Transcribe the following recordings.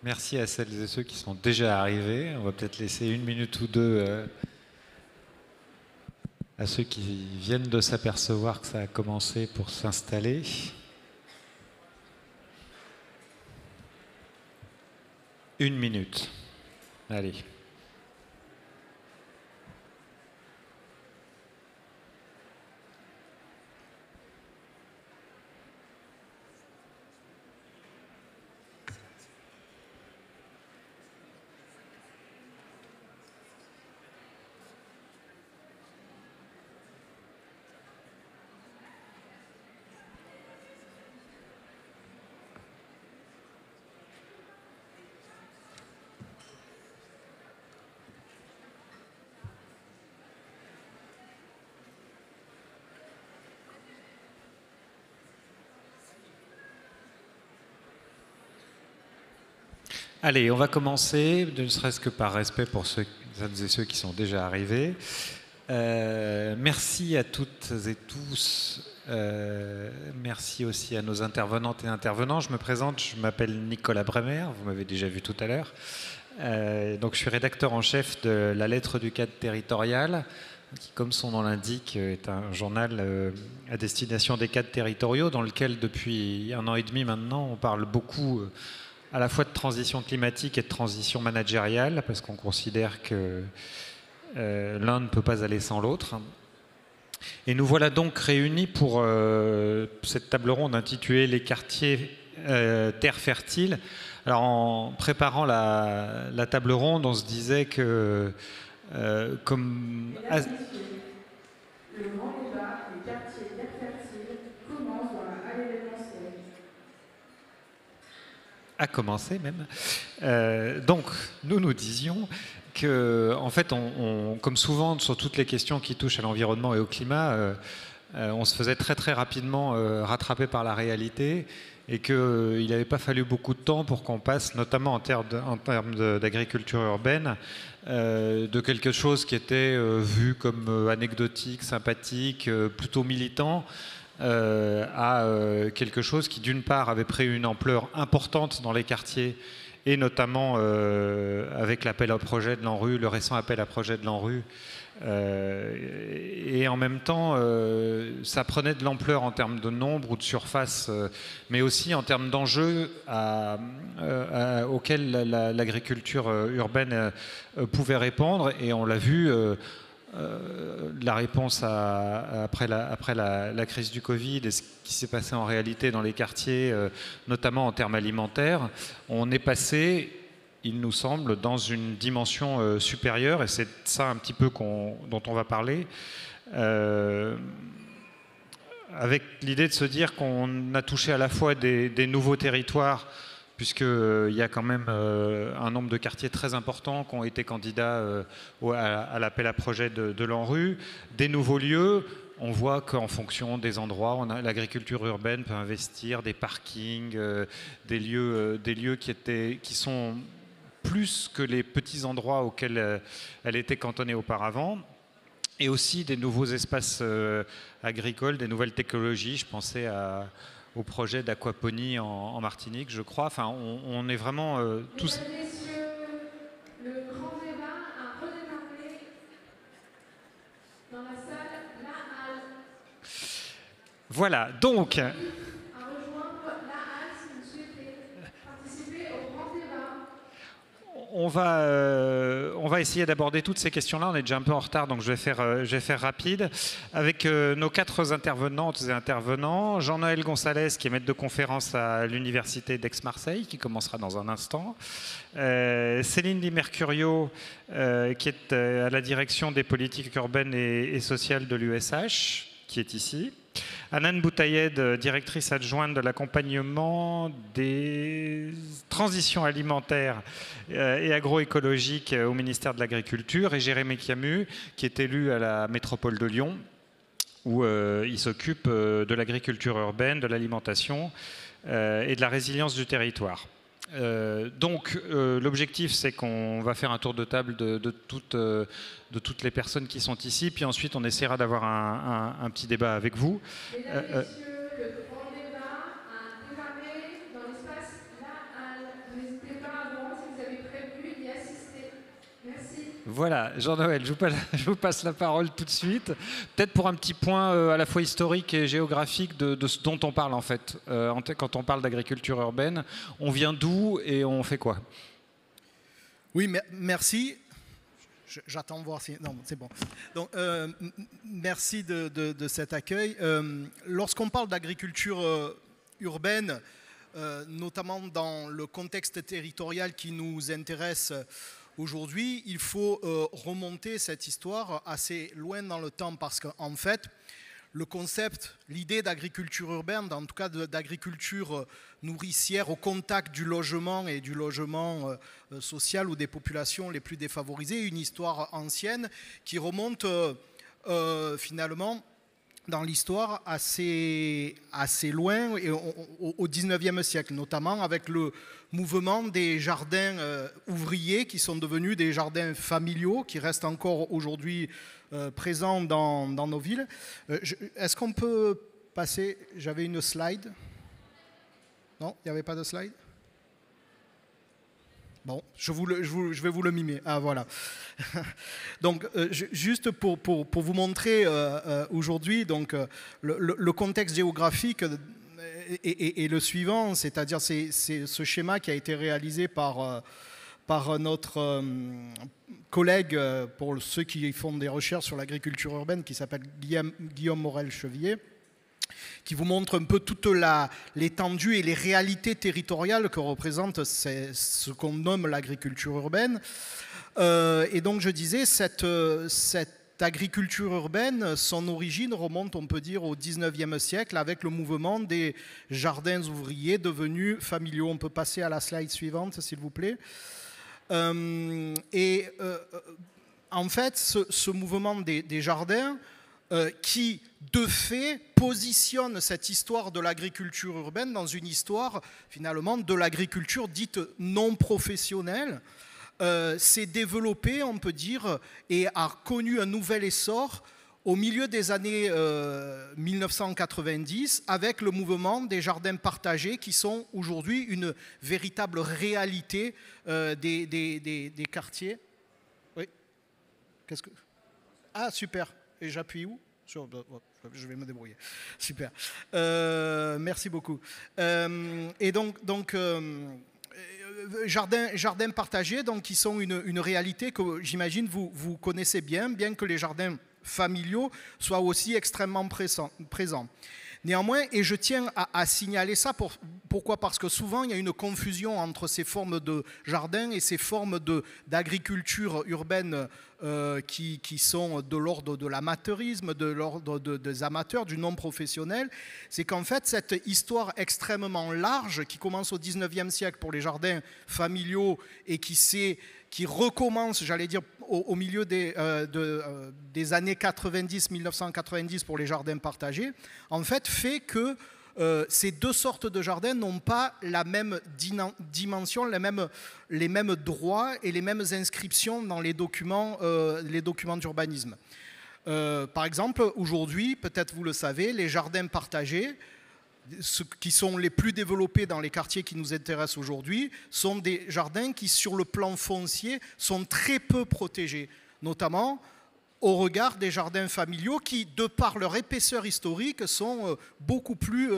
Merci à celles et ceux qui sont déjà arrivés. On va peut-être laisser une minute ou deux à ceux qui viennent de s'apercevoir que ça a commencé pour s'installer. Une minute. Allez. Allez, on va commencer, ne serait-ce que par respect pour celles et ceux qui sont déjà arrivés. Merci à toutes et tous. Merci aussi à nos intervenantes et intervenants. Je me présente, je m'appelle Nicolas Bremer, vous m'avez déjà vu tout à l'heure. Donc, je suis rédacteur en chef de La Lettre du Cadre territorial, qui, comme son nom l'indique, est un journal à destination des cadres territoriaux, dans lequel, depuis 1 an et demi maintenant, on parle beaucoup à la fois de transition climatique et de transition managériale, parce qu'on considère que l'un ne peut pas aller sans l'autre. Et nous voilà donc réunis pour cette table ronde intitulée « Les quartiers terres fertiles ». Alors, en préparant la table ronde, on se disait que comme... Le grand débat des quartiers terres fertiles commence dans la halle événementielle. A commencé même. Donc, nous disions que, en fait, comme souvent sur toutes les questions qui touchent à l'environnement et au climat, on se faisait très rapidement rattraper par la réalité et qu'il n'avait pas fallu beaucoup de temps pour qu'on passe, notamment en termes d'agriculture urbaine, de quelque chose qui était vu comme anecdotique, sympathique, plutôt militant, à quelque chose qui, d'une part, avait pris une ampleur importante dans les quartiers, et notamment avec l'appel à projet de l'ANRU, le récent appel à projet de l'ANRU. Et en même temps, ça prenait de l'ampleur en termes de nombre ou de surface, mais aussi en termes d'enjeux auxquels l'agriculture urbaine pouvait répondre. Et on l'a vu... la réponse après la crise du Covid et ce qui s'est passé en réalité dans les quartiers, notamment en termes alimentaires, on est passé, il nous semble, dans une dimension supérieure, et c'est ça un petit peu dont on va parler, avec l'idée de se dire qu'on a touché à la fois des nouveaux territoires, puisqu'il y a quand même un nombre de quartiers très importants qui ont été candidats à l'appel à projet de l'ANRU, des nouveaux lieux. On voit qu'en fonction des endroits, l'agriculture urbaine peut investir des parkings, des lieux qui sont plus que les petits endroits auxquels elle était cantonnée auparavant. Et aussi des nouveaux espaces agricoles, des nouvelles technologies. Je pensais au projet d'aquaponie en Martinique, je crois. Enfin, on est vraiment tous... Mesdames, Messieurs, le grand débat a redémarré dans la salle La Halle. Voilà, donc... À rejoindre La Halle si vous souhaitez participer au grand débat. On va essayer d'aborder toutes ces questions-là. On est déjà un peu en retard, donc je vais faire rapide. Avec nos 4 intervenantes et intervenants, Jean-Noël Gonzalez, qui est maître de conférence à l'Université d'Aix-Marseille, qui commencera dans un instant. Céline Di Mercurio, qui est à la direction des politiques urbaines et sociales de l'USH, qui est ici. Hanan Boutayed, directrice adjointe de l'accompagnement des transitions alimentaires et agroécologiques au ministère de l'Agriculture, et Jérémy Camus, qui est élu à la métropole de Lyon, où il s'occupe de l'agriculture urbaine, de l'alimentation et de la résilience du territoire. Donc l'objectif, c'est qu'on va faire un tour de table de toutes les personnes qui sont ici, puis ensuite on essaiera d'avoir un petit débat avec vous. Mesdames et messieurs, le grand débat a démarré dans l'espace La Halle. N'hésitez pas à vous Voilà, Jean-Noël, je vous passe la parole tout de suite. Peut-être pour un petit point à la fois historique et géographique de ce dont on parle en fait. Quand on parle d'agriculture urbaine, on vient d'où et on fait quoi? Oui, merci. J'attends voir si... Non, c'est bon. Donc, merci de cet accueil. Lorsqu'on parle d'agriculture urbaine, notamment dans le contexte territorial qui nous intéresse aujourd'hui, il faut remonter cette histoire assez loin dans le temps parce qu'en fait, le concept, l'idée d'agriculture urbaine, en tout cas d'agriculture nourricière au contact du logement et du logement social ou des populations les plus défavorisées, une histoire ancienne qui remonte finalement dans l'histoire assez loin et au 19e siècle, notamment avec le mouvement des jardins ouvriers qui sont devenus des jardins familiaux, qui restent encore aujourd'hui présents dans nos villes. Est-ce qu'on peut passer... J'avais une slide. Non, il n'y avait pas de slide. Bon, je vais vous le mimer. Ah, voilà. Donc, juste pour vous montrer aujourd'hui, donc, le contexte géographique est le suivant, c'est-à-dire c'est ce schéma qui a été réalisé par notre collègue, pour ceux qui font des recherches sur l'agriculture urbaine, qui s'appelle Guillaume Morel-Chevier, qui vous montre un peu toute l'étendue et les réalités territoriales que représente ce qu'on nomme l'agriculture urbaine. Et donc je disais, cette agriculture urbaine, son origine remonte, on peut dire, au 19e siècle avec le mouvement des jardins ouvriers devenus familiaux. On peut passer à la slide suivante, s'il vous plaît. En fait, ce mouvement des jardins qui, de fait, positionne cette histoire de l'agriculture urbaine dans une histoire, finalement, de l'agriculture dite non professionnelle, s'est développé, on peut dire, et a connu un nouvel essor au milieu des années 1990 avec le mouvement des jardins partagés qui sont aujourd'hui une véritable réalité des quartiers. Oui. Qu'est-ce que... Ah, super. Et j'appuie où? Je vais me débrouiller. Super. Merci beaucoup. Et donc jardins partagés, donc, qui sont une réalité que j'imagine vous connaissez bien que les jardins familiaux soient aussi extrêmement présents. Néanmoins, et je tiens à signaler ça, pourquoi? Parce que souvent il y a une confusion entre ces formes de jardins et ces formes d'agriculture urbaine qui sont de l'ordre de l'amateurisme, de l'ordre des amateurs, du non professionnel. C'est qu'en fait, cette histoire extrêmement large qui commence au 19e siècle pour les jardins familiaux et qui recommence, j'allais dire, au milieu des années 90, 1990 pour les jardins partagés, en fait que ces deux sortes de jardins n'ont pas la même dimension, les mêmes droits et les mêmes inscriptions dans les documents d'urbanisme. Par exemple, aujourd'hui, peut-être vous le savez, les jardins partagés, ceux qui sont les plus développés dans les quartiers qui nous intéressent aujourd'hui, sont des jardins qui, sur le plan foncier, sont très peu protégés, notamment au regard des jardins familiaux qui, de par leur épaisseur historique, sont beaucoup plus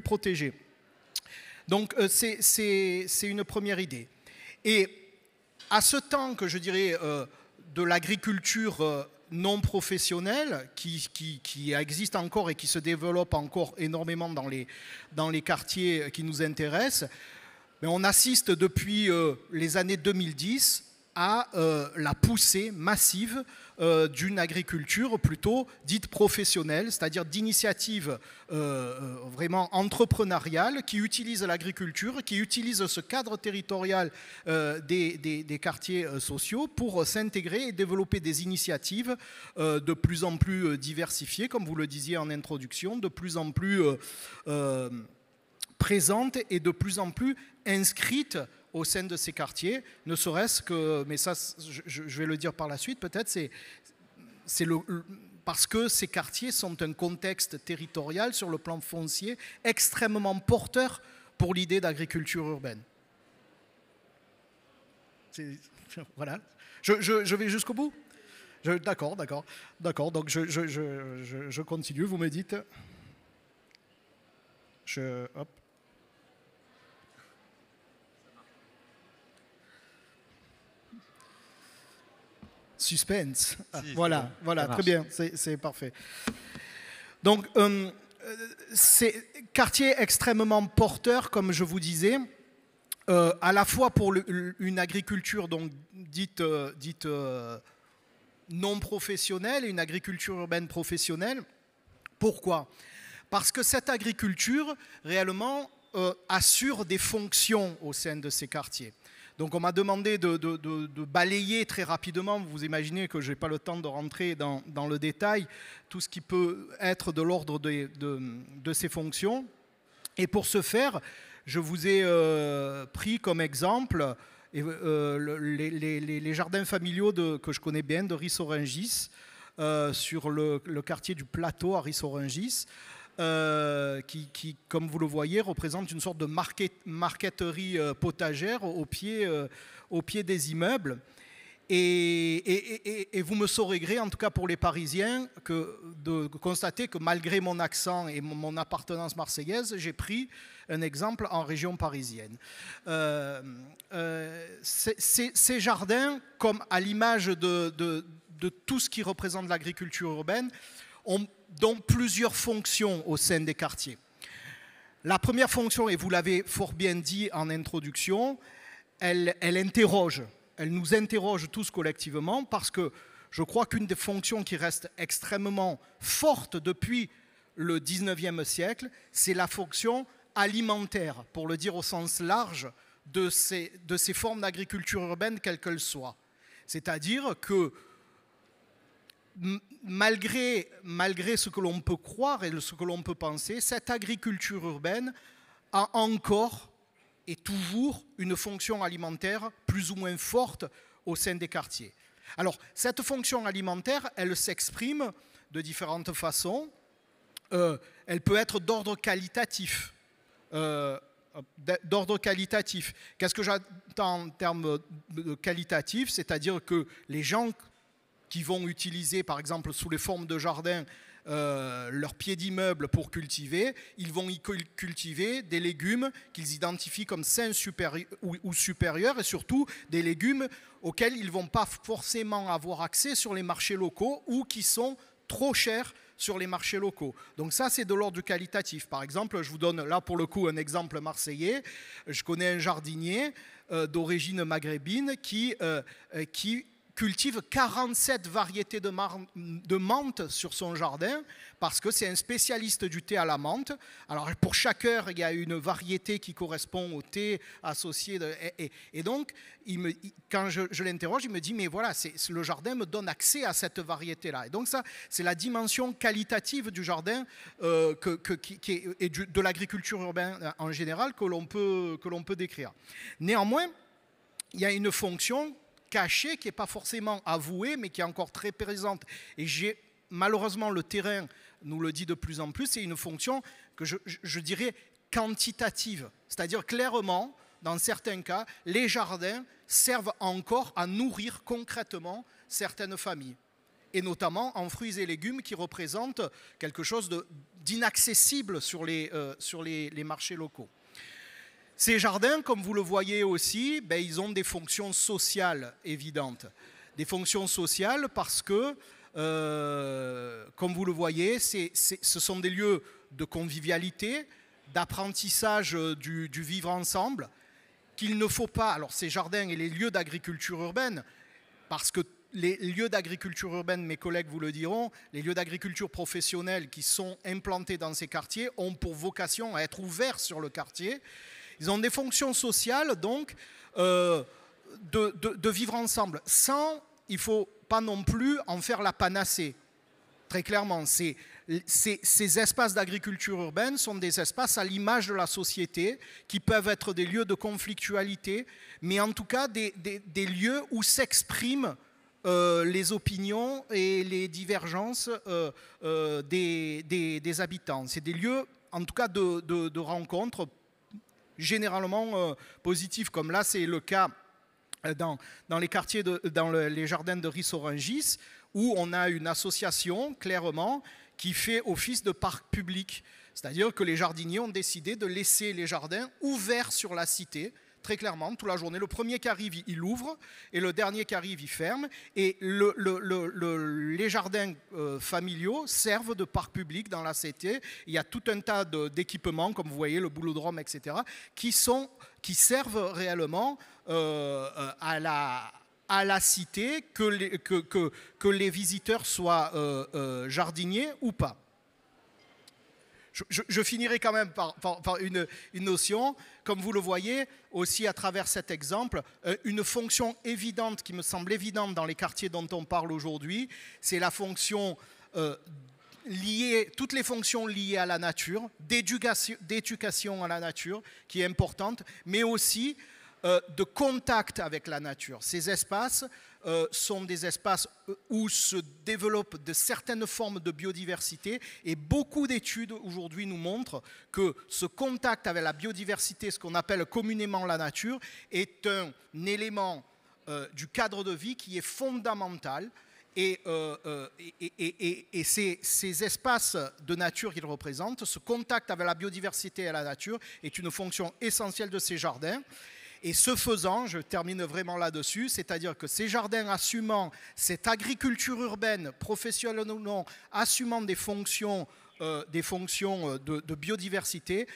protégés. Donc c'est une première idée. Et à ce temps que je dirais de l'agriculture non professionnelle qui existe encore et qui se développe encore énormément dans les quartiers qui nous intéressent, mais on assiste depuis les années 2010 à la poussée massive d'une agriculture plutôt dite professionnelle, c'est-à-dire d'initiatives vraiment entrepreneuriales qui utilisent l'agriculture, qui utilisent ce cadre territorial des quartiers sociaux pour s'intégrer et développer des initiatives de plus en plus diversifiées, comme vous le disiez en introduction, de plus en plus présentes et de plus en plus inscrites au sein de ces quartiers, ne serait-ce que, mais ça je vais le dire par la suite peut-être, parce que ces quartiers sont un contexte territorial sur le plan foncier extrêmement porteur pour l'idée d'agriculture urbaine. Voilà. Je vais jusqu'au bout. D'accord. Donc je continue. Vous me dites. Hop. Suspense. Voilà, très bien, c'est parfait. Donc, c'est quartier extrêmement porteur, comme je vous disais, à la fois pour une agriculture donc, dite non professionnelle et une agriculture urbaine professionnelle. Pourquoi ? Parce que cette agriculture, réellement, assure des fonctions au sein de ces quartiers. Donc on m'a demandé de balayer très rapidement, vous imaginez que je n'ai pas le temps de rentrer dans le détail, tout ce qui peut être de l'ordre de ces fonctions. Et pour ce faire, je vous ai pris comme exemple les jardins familiaux que je connais bien, de Ris-Orangis, sur le quartier du Plateau à Ris-Orangis. Qui, comme vous le voyez, représente une sorte de marqueterie potagère au pied des immeubles. Et vous me saurez gré, en tout cas pour les Parisiens, de constater que malgré mon accent et mon appartenance marseillaise, j'ai pris un exemple en région parisienne. Ces jardins, comme à l'image de tout ce qui représente l'agriculture urbaine, ont donc plusieurs fonctions au sein des quartiers. La première fonction, et vous l'avez fort bien dit en introduction, elle nous interroge tous collectivement, parce que je crois qu'une des fonctions qui reste extrêmement forte depuis le 19e siècle, c'est la fonction alimentaire, pour le dire au sens large, de ces formes d'agriculture urbaine, quelles qu'elles soient. C'est-à-dire que malgré ce que l'on peut croire et ce que l'on peut penser, cette agriculture urbaine a encore et toujours une fonction alimentaire plus ou moins forte au sein des quartiers. Alors, cette fonction alimentaire, elle s'exprime de différentes façons. Elle peut être d'ordre qualitatif. Qu'est-ce que j'entends en termes de qualitatif ? C'est-à-dire que les gens qui vont utiliser, par exemple, sous les formes de jardin, leur pied d'immeuble pour cultiver, ils vont y cultiver des légumes qu'ils identifient comme sains ou supérieurs, et surtout des légumes auxquels ils ne vont pas forcément avoir accès sur les marchés locaux ou qui sont trop chers sur les marchés locaux. Donc ça, c'est de l'ordre du qualitatif. Par exemple, je vous donne là pour le coup un exemple marseillais. Je connais un jardinier d'origine maghrébine qui cultive 47 variétés de menthe sur son jardin, parce que c'est un spécialiste du thé à la menthe. Alors pour chaque heure, il y a une variété qui correspond au thé associé. Et donc, quand je l'interroge, il me dit, mais voilà, le jardin me donne accès à cette variété-là. Et donc ça, c'est la dimension qualitative du jardin et de l'agriculture urbaine en général que l'on peut décrire. Néanmoins, il y a une fonction cachée, qui n'est pas forcément avouée, mais qui est encore très présente. Et malheureusement, le terrain nous le dit de plus en plus, c'est une fonction que je dirais quantitative. C'est-à-dire clairement, dans certains cas, les jardins servent encore à nourrir concrètement certaines familles. Et notamment en fruits et légumes qui représentent quelque chose d'inaccessible sur les marchés locaux. Ces jardins, comme vous le voyez aussi, ils ont des fonctions sociales évidentes. Des fonctions sociales parce que, comme vous le voyez, ce sont des lieux de convivialité, d'apprentissage du vivre ensemble, qu'il ne faut pas... Alors ces jardins et les lieux d'agriculture urbaine, parce que les lieux d'agriculture urbaine, mes collègues vous le diront, les lieux d'agriculture professionnelle qui sont implantés dans ces quartiers ont pour vocation à être ouverts sur le quartier. Ils ont des fonctions sociales, donc, de vivre ensemble. Sans, il ne faut pas non plus en faire la panacée. Très clairement, ces espaces d'agriculture urbaine sont des espaces à l'image de la société, qui peuvent être des lieux de conflictualité, mais en tout cas des lieux où s'expriment les opinions et les divergences des habitants. C'est des lieux, en tout cas, de rencontres généralement positif, comme là c'est le cas dans les quartiers, dans les jardins de Ris-Orangis, où on a une association, clairement, qui fait office de parc public. C'est-à-dire que les jardiniers ont décidé de laisser les jardins ouverts sur la cité, très clairement, toute la journée. Le premier qui arrive, il ouvre, et le dernier qui arrive, il ferme. Et les jardins familiaux servent de parc public dans la cité. Il y a tout un tas d'équipements, comme vous voyez, le boulodrome, etc., qui servent réellement à la cité, que les visiteurs soient jardiniers ou pas. Je finirai quand même par une notion, comme vous le voyez aussi à travers cet exemple, une fonction évidente qui me semble évidente dans les quartiers dont on parle aujourd'hui, c'est la fonction toutes les fonctions liées à la nature, d'éducation à la nature qui est importante, mais aussi de contact avec la nature. Ces espaces sont des espaces où se développent de certaines formes de biodiversité et beaucoup d'études aujourd'hui nous montrent que ce contact avec la biodiversité, ce qu'on appelle communément la nature, est un élément du cadre de vie qui est fondamental. Et ces espaces de nature qu'ils représentent, ce contact avec la biodiversité et la nature est une fonction essentielle de ces jardins. Et ce faisant, je termine vraiment là-dessus, c'est-à-dire que ces jardins assumant cette agriculture urbaine, professionnelle ou non, assumant des fonctions de biodiversité,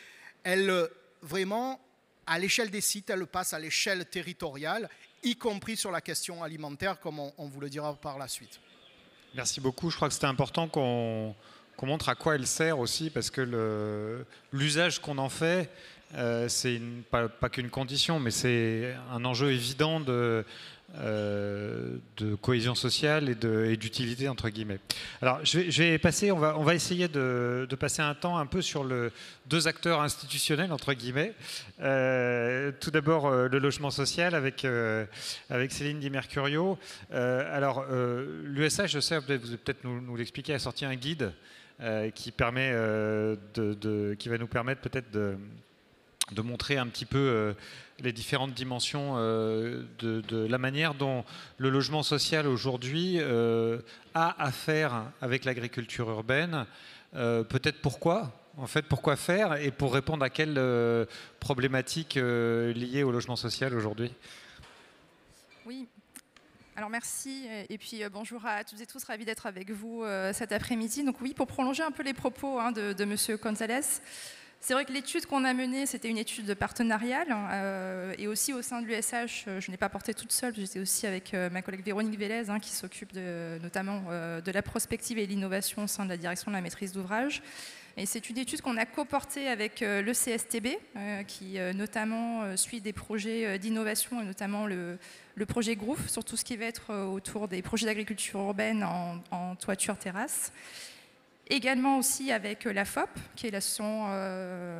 elles, vraiment, à l'échelle des sites, elles passent à l'échelle territoriale, y compris sur la question alimentaire, comme on vous le dira par la suite. Merci beaucoup. Je crois que c'était important qu'on montre à quoi elle sert aussi, parce que l'usage qu'on en fait, c'est pas qu'une condition, mais c'est un enjeu évident de cohésion sociale et d'utilité, entre guillemets. Alors, on va essayer de passer un temps un peu sur deux acteurs institutionnels, entre guillemets. Tout d'abord, le logement social avec Céline Di Mercurio. Alors, l'USH, je sais, vous allez peut-être nous l'expliquer, a sorti un guide qui va nous permettre peut-être de montrer un petit peu les différentes dimensions de la manière dont le logement social aujourd'hui a à faire avec l'agriculture urbaine. Peut-être pourquoi faire et pour répondre à quelles problématiques liées au logement social aujourd'hui. Oui. Alors merci et puis bonjour à toutes et tous, ravi d'être avec vous cet après-midi. Donc oui, pour prolonger un peu les propos de Monsieur Gonzalez, c'est vrai que l'étude qu'on a menée, c'était une étude partenariale et aussi au sein de l'USH, je ne l'ai pas portée toute seule, j'étais aussi avec ma collègue Véronique Vélez qui s'occupe notamment de la prospective et l'innovation au sein de la direction de la maîtrise d'ouvrage. Et c'est une étude qu'on a coportée avec le CSTB qui notamment suit des projets d'innovation et notamment le projet GROUF sur tout ce qui va être autour des projets d'agriculture urbaine en toiture terrasse. Également aussi avec la FOP, qui est l'association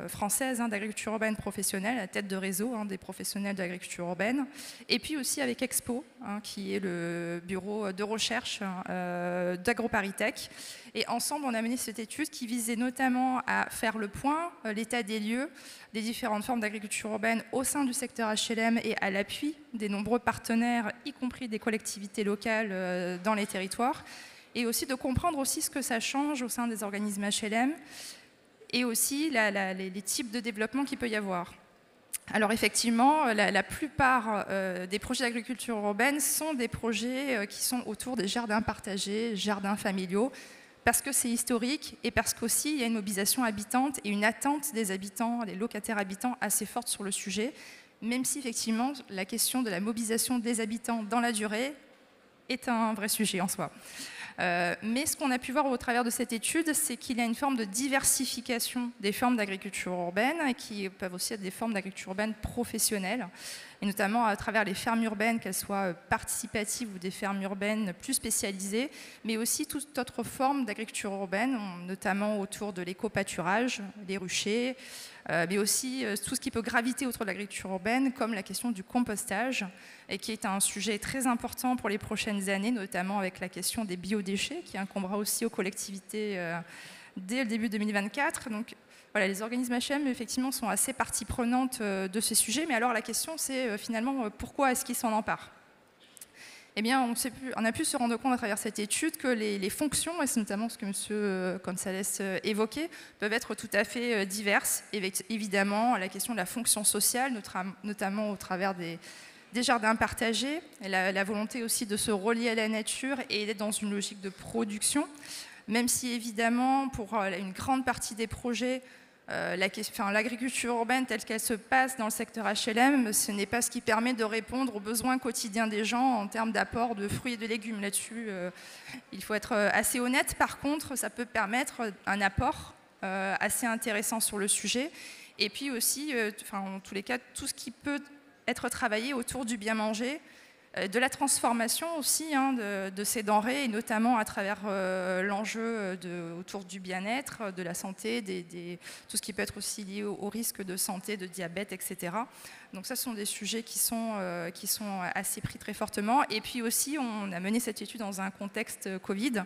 française d'agriculture urbaine professionnelle, la tête de réseau des professionnels de l'agriculture urbaine. Et puis aussi avec Expo, qui est le bureau de recherche d'AgroParisTech. Et ensemble, on a mené cette étude qui visait notamment à faire le point, l'état des lieux, des différentes formes d'agriculture urbaine au sein du secteur HLM et à l'appui des nombreux partenaires, y compris des collectivités locales dans les territoires. Et aussi de comprendre aussi ce que ça change au sein des organismes HLM et aussi les types de développement qu'il peut y avoir. Alors effectivement, la plupart des projets d'agriculture urbaine sont des projets qui sont autour des jardins partagés, jardins familiaux, parce que c'est historique et parce qu'aussi il y a une mobilisation habitante et une attente des habitants, des locataires habitants assez forte sur le sujet, même si effectivement la question de la mobilisation des habitants dans la durée est un vrai sujet en soi. Mais ce qu'on a pu voir au travers de cette étude, c'est qu'il y a une forme de diversification des formes d'agriculture urbaine qui peuvent aussi être des formes d'agriculture urbaine professionnelles, et notamment à travers les fermes urbaines, qu'elles soient participatives ou des fermes urbaines plus spécialisées, mais aussi toute autre forme d'agriculture urbaine, notamment autour de l'éco-pâturage, les ruchers, mais aussi tout ce qui peut graviter autour de l'agriculture urbaine, comme la question du compostage, et qui est un sujet très important pour les prochaines années, notamment avec la question des biodéchets, qui incombera aussi aux collectivités dès le début 2024. Donc, voilà, les organismes HLM, effectivement, sont assez partie prenante de ces sujets. Mais alors, la question, c'est finalement, pourquoi est-ce qu'ils s'en emparent? Eh bien, on a pu se rendre compte à travers cette étude que les fonctions, et c'est notamment ce que M. Gonzalez évoquait, peuvent être tout à fait diverses. Avec, évidemment, la question de la fonction sociale, notamment au travers des jardins partagés, et la volonté aussi de se relier à la nature et d'être dans une logique de production, même si évidemment pour une grande partie des projets, l'agriculture urbaine telle qu'elle se passe dans le secteur HLM, ce n'est pas ce qui permet de répondre aux besoins quotidiens des gens en termes d'apport de fruits et de légumes. Là-dessus, il faut être assez honnête. Par contre, ça peut permettre un apport assez intéressant sur le sujet. Et puis aussi, en tous les cas, tout ce qui peut être travaillé autour du bien manger, de la transformation aussi de ces denrées, et notamment à travers l'enjeu autour du bien-être, de la santé, tout ce qui peut être aussi lié au risque de santé, de diabète, etc. Donc ça, ce sont des sujets qui sont assez pris très fortement. Et puis aussi, on a mené cette étude dans un contexte Covid,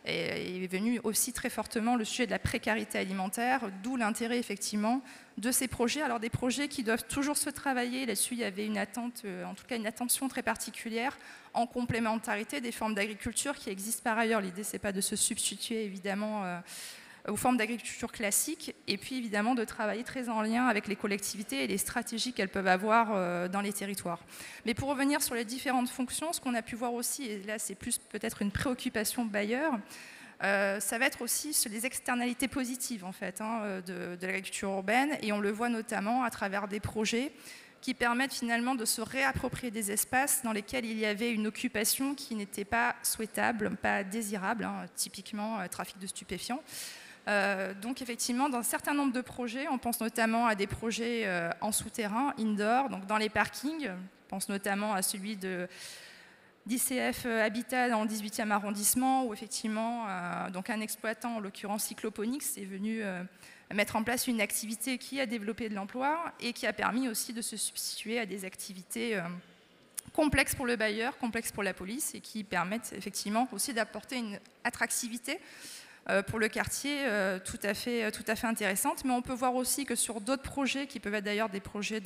et est venu aussi très fortement le sujet de la précarité alimentaire, d'où l'intérêt effectivement de ces projets. Alors des projets qui doivent toujours se travailler, là-dessus il y avait une attente, en tout cas une attention très particulière en complémentarité des formes d'agriculture qui existent par ailleurs. L'idée c'est pas de se substituer évidemment aux formes d'agriculture classiques, et puis évidemment de travailler très en lien avec les collectivités et les stratégies qu'elles peuvent avoir dans les territoires. Mais pour revenir sur les différentes fonctions, ce qu'on a pu voir aussi, et là c'est plus peut-être une préoccupation bailleur, ça va être aussi sur les externalités positives en fait, de l'agriculture urbaine, et on le voit notamment à travers des projets qui permettent finalement de se réapproprier des espaces dans lesquels il y avait une occupation qui n'était pas souhaitable, pas désirable, typiquement trafic de stupéfiants. Donc effectivement, dans un certain nombre de projets, on pense notamment à des projets en souterrain, indoor, donc dans les parkings. On pense notamment à celui d'ICF Habitat dans le 18e arrondissement, où effectivement, donc un exploitant, en l'occurrence Cycloponix, est venu mettre en place une activité qui a développé de l'emploi et qui a permis aussi de se substituer à des activités complexes pour le bailleur, complexes pour la police, et qui permettent effectivement aussi d'apporter une attractivité pour le quartier tout à fait intéressante. Mais on peut voir aussi que sur d'autres projets, qui peuvent être d'ailleurs des projets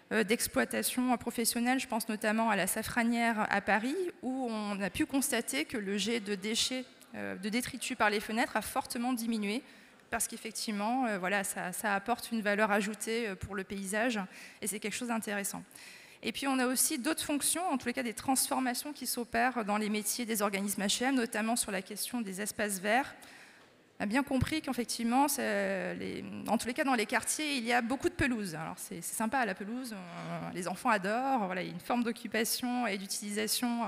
d'exploitation professionnelle, je pense notamment à la Safranière à Paris, où on a pu constater que le jet de déchets, de détritus par les fenêtres a fortement diminué, parce qu'effectivement, voilà, ça apporte une valeur ajoutée pour le paysage, et c'est quelque chose d'intéressant. Et puis on a aussi d'autres fonctions, en tous les cas des transformations qui s'opèrent dans les métiers des organismes HLM, notamment sur la question des espaces verts. On a bien compris qu'effectivement, en tous les cas dans les quartiers, il y a beaucoup de pelouse. Alors c'est sympa la pelouse, les enfants adorent, voilà, il y a une forme d'occupation et d'utilisation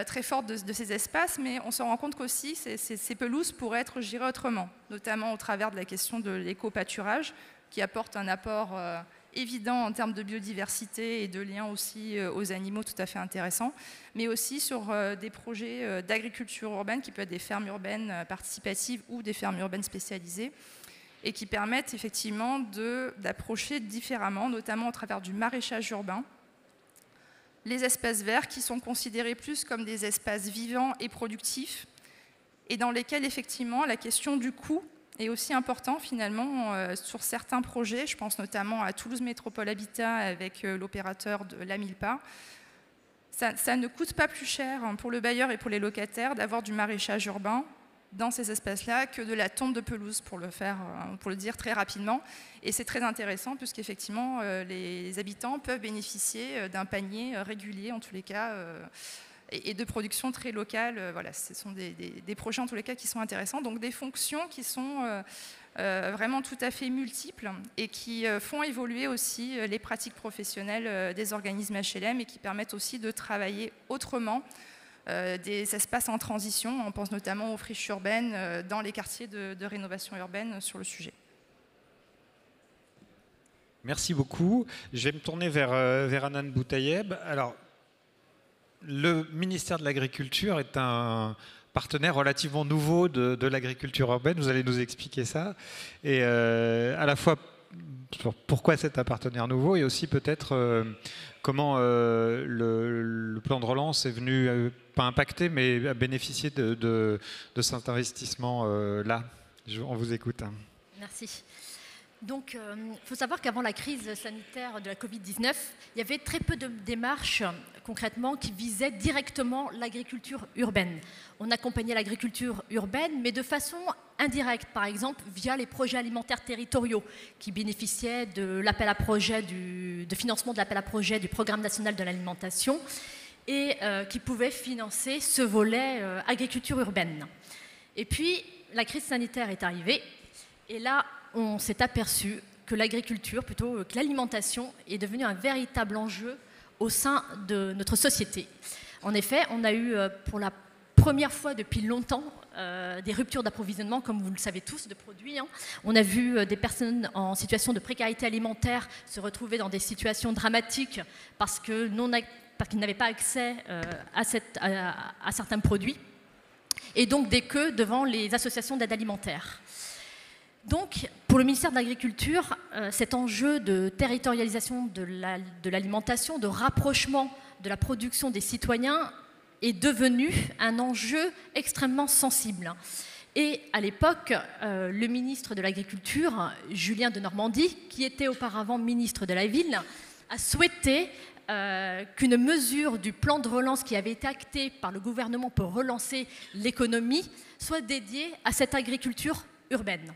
très forte de ces espaces, mais on se rend compte qu'aussi ces pelouses pourraient être gérées autrement, notamment au travers de la question de l'éco-pâturage, qui apporte un apport évident en termes de biodiversité et de lien aussi aux animaux tout à fait intéressant, mais aussi sur des projets d'agriculture urbaine qui peuvent être des fermes urbaines participatives ou des fermes urbaines spécialisées, et qui permettent effectivement d'approcher différemment, notamment au travers du maraîchage urbain, les espaces verts qui sont considérés plus comme des espaces vivants et productifs, et dans lesquels effectivement la question du coût est aussi important finalement sur certains projets. Je pense notamment à Toulouse Métropole Habitat avec l'opérateur de la Milpa. Ça ne coûte pas plus cher pour le bailleur et pour les locataires d'avoir du maraîchage urbain dans ces espaces-là que de la tonte de pelouse, pour le dire très rapidement. Et c'est très intéressant puisqu'effectivement les habitants peuvent bénéficier d'un panier régulier en tous les cas et de production très locale. Voilà, ce sont des projets en tous les cas qui sont intéressants. Donc des fonctions qui sont vraiment tout à fait multiples et qui font évoluer aussi les pratiques professionnelles des organismes HLM, et qui permettent aussi de travailler autrement des espaces en transition. On pense notamment aux friches urbaines dans les quartiers de rénovation urbaine sur le sujet. Merci beaucoup. Je vais me tourner vers Hanan Boutayeb. Alors, le ministère de l'Agriculture est un partenaire relativement nouveau de l'agriculture urbaine. Vous allez nous expliquer ça. Et à la fois, pourquoi c'est un partenaire nouveau, et aussi peut-être comment le plan de relance est venu, pas impacter, mais bénéficier de cet investissement-là. On vous écoute. Merci. Donc, il faut savoir qu'avant la crise sanitaire de la Covid-19, il y avait très peu de démarches concrètement qui visaient directement l'agriculture urbaine. On accompagnait l'agriculture urbaine, mais de façon indirecte, par exemple via les projets alimentaires territoriaux qui bénéficiaient de l'appel à projet de financement de l'appel à projet du Programme national de l'alimentation et qui pouvaient financer ce volet agriculture urbaine. Et puis, la crise sanitaire est arrivée et là, on s'est aperçu que l'agriculture, plutôt que l'alimentation, est devenue un véritable enjeu au sein de notre société. En effet, on a eu pour la première fois depuis longtemps des ruptures d'approvisionnement, comme vous le savez tous, de produits. On a vu des personnes en situation de précarité alimentaire se retrouver dans des situations dramatiques parce qu'ils n'avaient pas accès à certains produits, et donc des queues devant les associations d'aide alimentaire. Donc, pour le ministère de l'Agriculture, cet enjeu de territorialisation de l'alimentation, de rapprochement de la production des citoyens est devenu un enjeu extrêmement sensible. Et à l'époque, le ministre de l'Agriculture, Julien Denormandie, qui était auparavant ministre de la Ville, a souhaité qu'une mesure du plan de relance qui avait été actée par le gouvernement pour relancer l'économie soit dédiée à cette agriculture urbaine.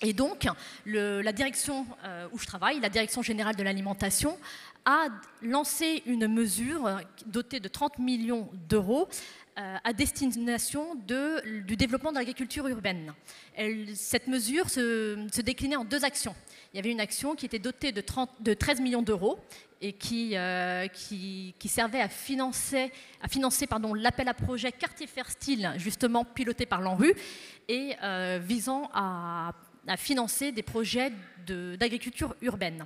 Et donc, la direction où je travaille, la Direction générale de l'alimentation, a lancé une mesure dotée de 30 millions d'euros à destination du développement de l'agriculture urbaine. Cette mesure se déclinait en deux actions. Il y avait une action qui était dotée de 13 millions d'euros et qui servait à financer l'appel à projet Quartier Fertile, justement piloté par l'ANRU, et visant à financer des projets d'agriculture urbaine.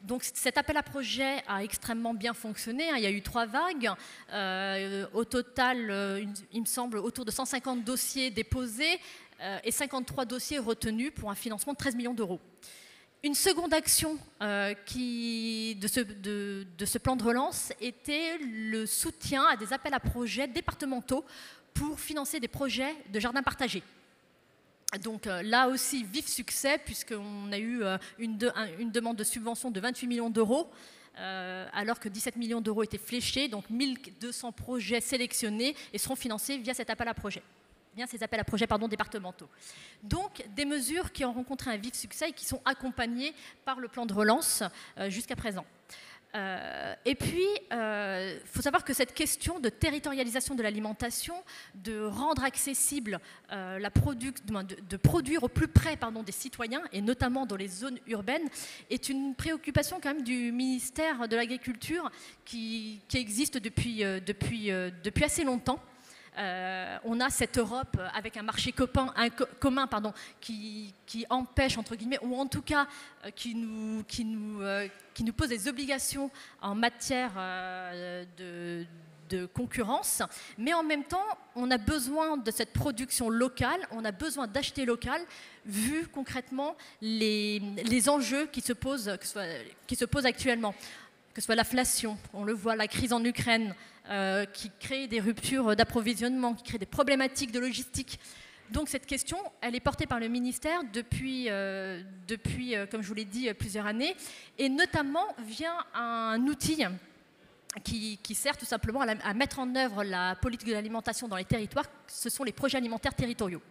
Donc cet appel à projet a extrêmement bien fonctionné. Il y a eu 3 vagues. Au total, il me semble, autour de 150 dossiers déposés et 53 dossiers retenus pour un financement de 13 millions d'euros. Une seconde action de ce plan de relance était le soutien à des appels à projets départementaux pour financer des projets de jardins partagés. Donc là aussi, vif succès, puisqu'on a eu une demande de subvention de 28 millions d'euros, alors que 17 millions d'euros étaient fléchés, donc 1200 projets sélectionnés et seront financés via cet appel à projets. Ces appels à projets départementaux. Donc des mesures qui ont rencontré un vif succès et qui sont accompagnées par le plan de relance jusqu'à présent. Et puis, il faut savoir que cette question de territorialisation de l'alimentation, de rendre accessible de produire au plus près des citoyens, et notamment dans les zones urbaines, est une préoccupation quand même du ministère de l'Agriculture qui existe depuis assez longtemps. On a cette Europe avec un marché commun qui empêche, entre guillemets, ou en tout cas qui nous pose des obligations en matière de concurrence, mais en même temps, on a besoin de cette production locale, on a besoin d'acheter local, vu concrètement les enjeux qui se posent actuellement, que ce soit l'inflation, on le voit, la crise en Ukraine, qui crée des ruptures d'approvisionnement, qui crée des problématiques de logistique. Donc cette question, elle est portée par le ministère depuis comme je vous l'ai dit, plusieurs années, et notamment via un outil qui sert tout simplement à mettre en œuvre la politique de l'alimentation dans les territoires. Ce sont les projets alimentaires territoriaux.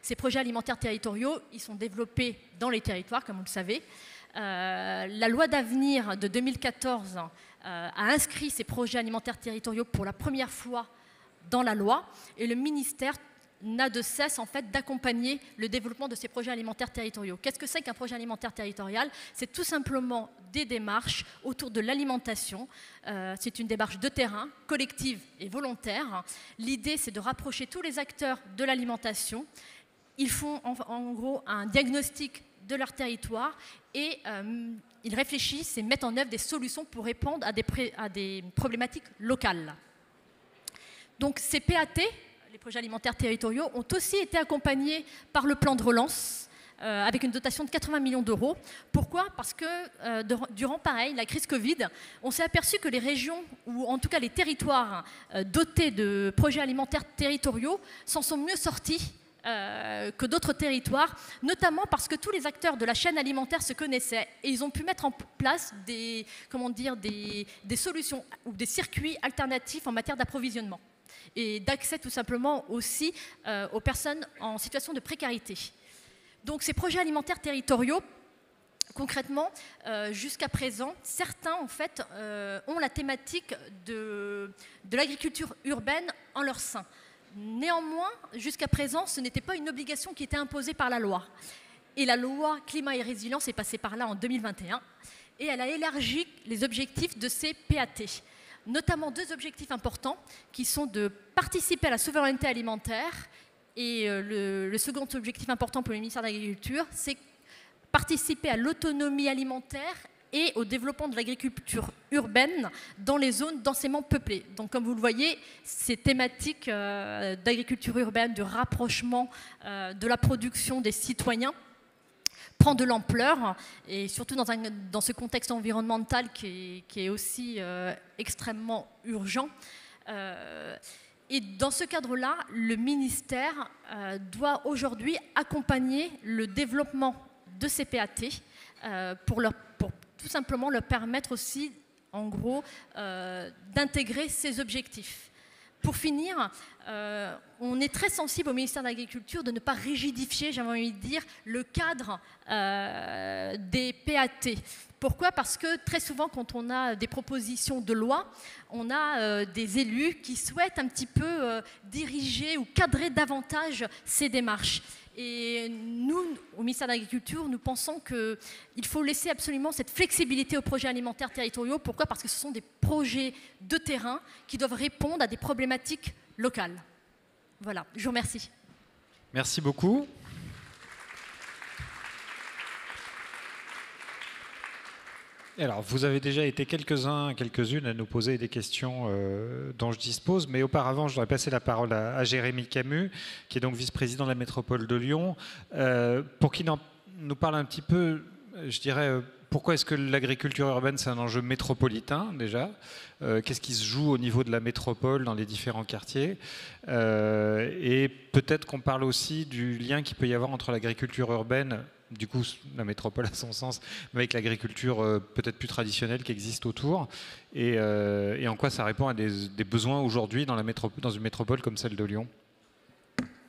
Ces projets alimentaires territoriaux, ils sont développés dans les territoires, comme vous le savez. La loi d'avenir de 2014 a inscrit ces projets alimentaires territoriaux pour la première fois dans la loi, et le ministère n'a de cesse en fait d'accompagner le développement de ces projets alimentaires territoriaux. Qu'est-ce que c'est qu'un projet alimentaire territorial? C'est tout simplement des démarches autour de l'alimentation. C'est une démarche de terrain, collective et volontaire. L'idée, c'est de rapprocher tous les acteurs de l'alimentation. Ils font en gros un diagnostic de leur territoire et ils réfléchissent et mettent en œuvre des solutions pour répondre à des problématiques locales. Donc ces PAT, les projets alimentaires territoriaux, ont aussi été accompagnés par le plan de relance avec une dotation de 80 millions d'euros. Pourquoi? Parce que durant la crise Covid, on s'est aperçu que les régions, ou en tout cas les territoires dotés de projets alimentaires territoriaux, s'en sont mieux sortis que d'autres territoires, notamment parce que tous les acteurs de la chaîne alimentaire se connaissaient et ils ont pu mettre en place des solutions ou des circuits alternatifs en matière d'approvisionnement et d'accès tout simplement aussi aux personnes en situation de précarité. Donc ces projets alimentaires territoriaux, concrètement, jusqu'à présent, certains en fait ont la thématique de l'agriculture urbaine en leur sein. Néanmoins, jusqu'à présent, ce n'était pas une obligation qui était imposée par la loi. Et la loi Climat et Résilience est passée par là en 2021 et elle a élargi les objectifs de ces PAT. Notamment 2 objectifs importants qui sont de participer à la souveraineté alimentaire et le second objectif important pour le ministère de l'Agriculture, c'est participer à l'autonomie alimentaire et au développement de l'agriculture urbaine dans les zones densément peuplées. Donc comme vous le voyez, ces thématiques d'agriculture urbaine, du rapprochement de la production des citoyens prend de l'ampleur et surtout dans ce contexte environnemental qui est aussi extrêmement urgent. Et dans ce cadre-là, le ministère doit aujourd'hui accompagner le développement de ces PAT pour tout simplement leur permettre aussi, en gros, d'intégrer ces objectifs. Pour finir, on est très sensible au ministère de l'Agriculture de ne pas rigidifier, j'avais envie de dire, le cadre des PAT. Pourquoi ? Parce que très souvent, quand on a des propositions de loi, on a des élus qui souhaitent un petit peu diriger ou cadrer davantage ces démarches. Et nous, au ministère de l'Agriculture, nous pensons qu'il faut laisser absolument cette flexibilité aux projets alimentaires territoriaux. Pourquoi ? Parce que ce sont des projets de terrain qui doivent répondre à des problématiques locales. Voilà, je vous remercie. Merci beaucoup. Alors, vous avez déjà été quelques-unes à nous poser des questions dont je dispose, mais auparavant, je voudrais passer la parole à Jérémy Camus, qui est donc vice-président de la métropole de Lyon, pour qu'il nous parle un petit peu, je dirais, pourquoi est-ce que l'agriculture urbaine, c'est un enjeu métropolitain, déjà ? Qu'est-ce qui se joue au niveau de la métropole dans les différents quartiers ? Et peut-être qu'on parle aussi du lien qu'il peut y avoir entre l'agriculture urbaine, du coup, la métropole a son sens, mais avec l'agriculture peut-être plus traditionnelle qui existe autour, et en quoi ça répond à des besoins aujourd'hui dans une métropole comme celle de Lyon.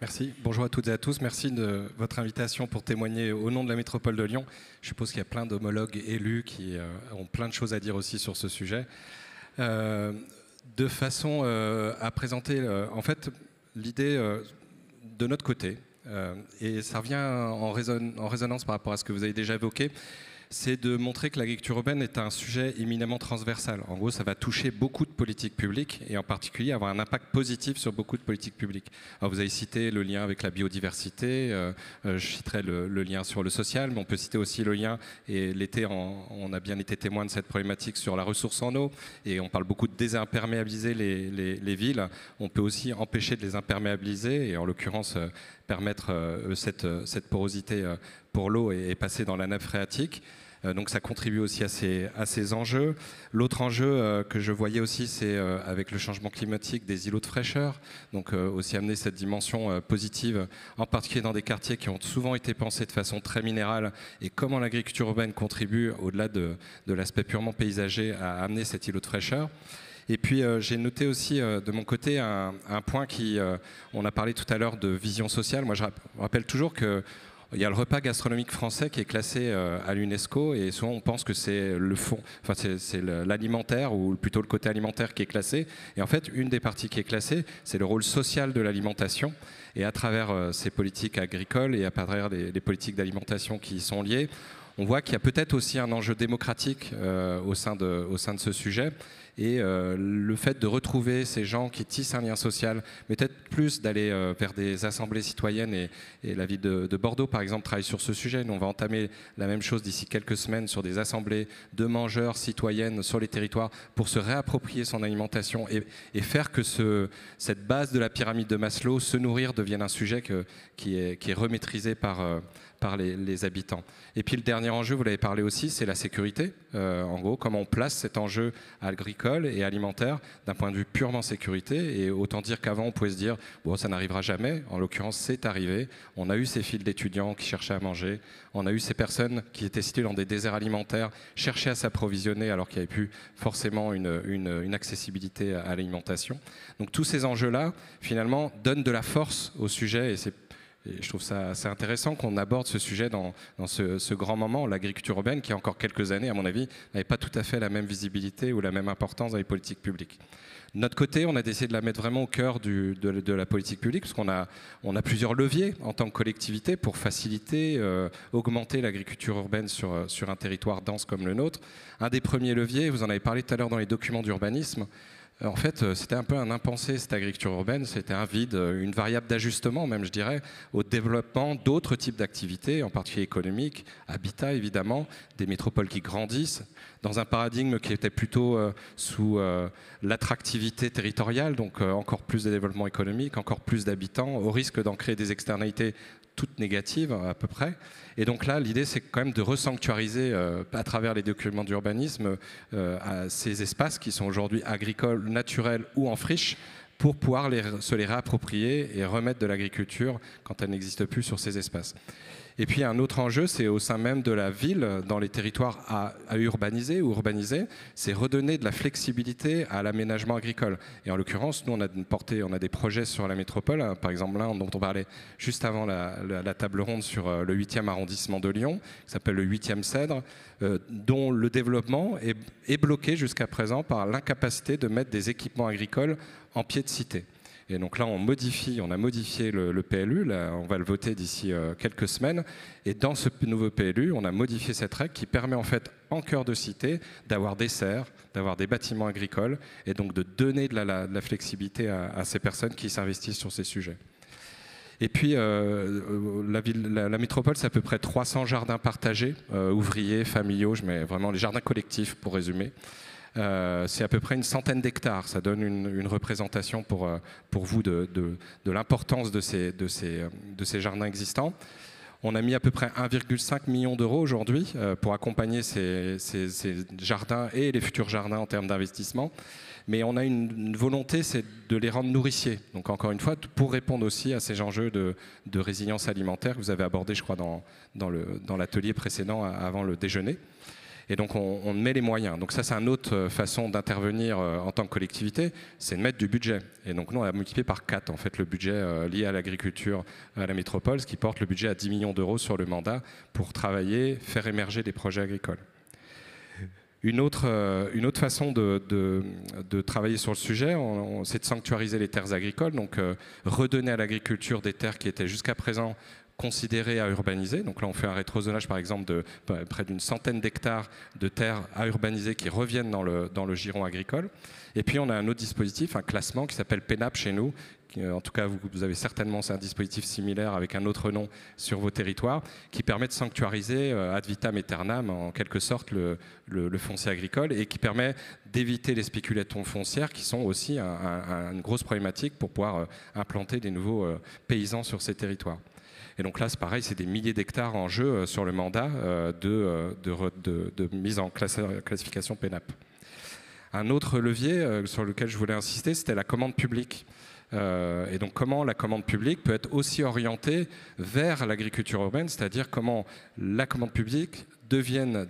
Merci. Bonjour à toutes et à tous. Merci de votre invitation pour témoigner au nom de la métropole de Lyon. Je suppose qu'il y a plein d'homologues élus qui ont plein de choses à dire aussi sur ce sujet. De façon à présenter, en fait, l'idée de notre côté, et ça revient en résonance par rapport à ce que vous avez déjà évoqué, c'est de montrer que l'agriculture urbaine est un sujet éminemment transversal. En gros, ça va toucher beaucoup de politiques publiques et en particulier avoir un impact positif sur beaucoup de politiques publiques. Alors, vous avez cité le lien avec la biodiversité, je citerai le lien sur le social, mais on peut citer aussi le lien, et l'été, on a bien été témoin de cette problématique sur la ressource en eau, et on parle beaucoup de désimperméabiliser les villes. On peut aussi empêcher de les imperméabiliser, et en l'occurrence, permettre cette porosité pour l'eau et passer dans la nappe phréatique. Donc ça contribue aussi à ces enjeux. L'autre enjeu que je voyais aussi, c'est avec le changement climatique des îlots de fraîcheur. Donc aussi amener cette dimension positive, en particulier dans des quartiers qui ont souvent été pensés de façon très minérale, et comment l'agriculture urbaine contribue, au-delà de l'aspect purement paysager, à amener cet îlot de fraîcheur. Et puis j'ai noté aussi de mon côté un point on a parlé tout à l'heure de vision sociale. Moi je rappelle toujours que il y a le repas gastronomique français qui est classé à l'UNESCO, et souvent on pense que c'est le fond, enfin c'est l'alimentaire, ou plutôt le côté alimentaire qui est classé. Et en fait, une des parties qui est classée, c'est le rôle social de l'alimentation. Et à travers ces politiques agricoles et à travers les politiques d'alimentation qui y sont liées, on voit qu'il y a peut-être aussi un enjeu démocratique au sein de ce sujet. Et le fait de retrouver ces gens qui tissent un lien social, mais peut-être plus d'aller vers des assemblées citoyennes, et la ville de Bordeaux par exemple travaille sur ce sujet. Nous on va entamer la même chose d'ici quelques semaines sur des assemblées de mangeurs citoyennes sur les territoires pour se réapproprier son alimentation et faire que cette base de la pyramide de Maslow, se nourrir, devienne un sujet qui est remaîtrisé par les habitants. Et puis le dernier enjeu, vous l'avez parlé aussi, c'est la sécurité. En gros, comment on place cet enjeu agricole et alimentaire d'un point de vue purement sécurité. Et autant dire qu'avant, on pouvait se dire, bon, ça n'arrivera jamais. En l'occurrence, c'est arrivé. On a eu ces files d'étudiants qui cherchaient à manger. On a eu ces personnes qui étaient situées dans des déserts alimentaires, cherchaient à s'approvisionner alors qu'il n'y avait plus forcément une accessibilité à l'alimentation. Donc tous ces enjeux-là, finalement, donnent de la force au sujet. Et je trouve ça assez intéressant qu'on aborde ce sujet dans ce grand moment, l'agriculture urbaine, qui, il y a encore quelques années, à mon avis, n'avait pas tout à fait la même visibilité ou la même importance dans les politiques publiques. De notre côté, on a décidé de la mettre vraiment au cœur de la politique publique, parce qu'on a plusieurs leviers en tant que collectivité pour faciliter, augmenter l'agriculture urbaine sur un territoire dense comme le nôtre. Un des premiers leviers, vous en avez parlé tout à l'heure dans les documents d'urbanisme, en fait, c'était un peu un impensé, cette agriculture urbaine. C'était un vide, une variable d'ajustement, même, je dirais, au développement d'autres types d'activités, en particulier économiques, habitat, évidemment, des métropoles qui grandissent, dans un paradigme qui était plutôt sous l'attractivité territoriale, donc encore plus de développement économique, encore plus d'habitants, au risque d'en créer des externalités toutes négatives à peu près. Et donc là, l'idée, c'est quand même de resanctuariser à travers les documents d'urbanisme ces espaces qui sont aujourd'hui agricoles, naturels ou en friche, pour pouvoir se les réapproprier et remettre de l'agriculture quand elle n'existe plus sur ces espaces. Et puis un autre enjeu, c'est au sein même de la ville, dans les territoires à urbaniser ou urbaniser, c'est redonner de la flexibilité à l'aménagement agricole. Et en l'occurrence, nous, on a des projets sur la métropole, hein, par exemple l'un dont on parlait juste avant la table ronde sur le 8e arrondissement de Lyon, qui s'appelle le 8e Cèdre, dont le développement est bloqué jusqu'à présent par l'incapacité de mettre des équipements agricoles en pied de cité. Et donc là, on a modifié le PLU, là, on va le voter d'ici quelques semaines. Et dans ce nouveau PLU, on a modifié cette règle qui permet en fait, en cœur de cité, d'avoir des serres, d'avoir des bâtiments agricoles, et donc de donner de la flexibilité à ces personnes qui s'investissent sur ces sujets. Et puis, la métropole, c'est à peu près 300 jardins partagés, ouvriers, familiaux, je mets vraiment les jardins collectifs pour résumer. C'est à peu près une centaine d'hectares. Ça donne une représentation pour vous de l'importance de ces jardins existants. On a mis à peu près 1,5 million d'euros aujourd'hui pour accompagner ces jardins et les futurs jardins en termes d'investissement. Mais on a une volonté, c'est de les rendre nourriciers. Donc encore une fois, pour répondre aussi à ces enjeux de résilience alimentaire que vous avez abordés, je crois, dans l'atelier précédent avant le déjeuner. Et donc on met les moyens. Donc ça, c'est une autre façon d'intervenir en tant que collectivité, c'est de mettre du budget. Et donc nous, on a multiplié par 4 en fait le budget lié à l'agriculture à la métropole, ce qui porte le budget à 10 millions d'euros sur le mandat pour travailler, faire émerger des projets agricoles. Une autre façon de travailler sur le sujet, c'est de sanctuariser les terres agricoles, donc redonner à l'agriculture des terres qui étaient jusqu'à présent considérés à urbaniser. Donc là, on fait un rétrozonage, par exemple, de près d'une centaine d'hectares de terres à urbaniser qui reviennent dans le giron agricole. Et puis, on a un autre dispositif, un classement qui s'appelle PENAP chez nous. En tout cas, vous avez certainement, c'est un dispositif similaire avec un autre nom sur vos territoires, qui permet de sanctuariser ad vitam aeternam, en quelque sorte, le foncier agricole et qui permet d'éviter les spéculations foncières qui sont aussi une grosse problématique pour pouvoir implanter des nouveaux paysans sur ces territoires. Et donc là, c'est pareil, c'est des milliers d'hectares en jeu sur le mandat de mise en classification PENAP. Un autre levier sur lequel je voulais insister, c'était la commande publique. Et donc comment la commande publique peut être aussi orientée vers l'agriculture urbaine, c'est-à-dire comment la commande publique devient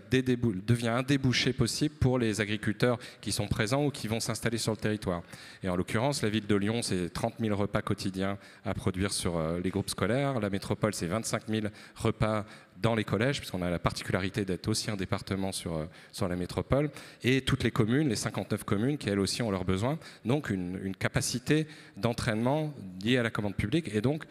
un débouché possible pour les agriculteurs qui sont présents ou qui vont s'installer sur le territoire. Et en l'occurrence, la ville de Lyon, c'est 30 000 repas quotidiens à produire sur les groupes scolaires. La métropole, c'est 25 000 repas dans les collèges, puisqu'on a la particularité d'être aussi un département sur la métropole. Et toutes les communes, les 59 communes, qui elles aussi ont leurs besoins. Donc une capacité d'entraînement liée à la commande publique et donc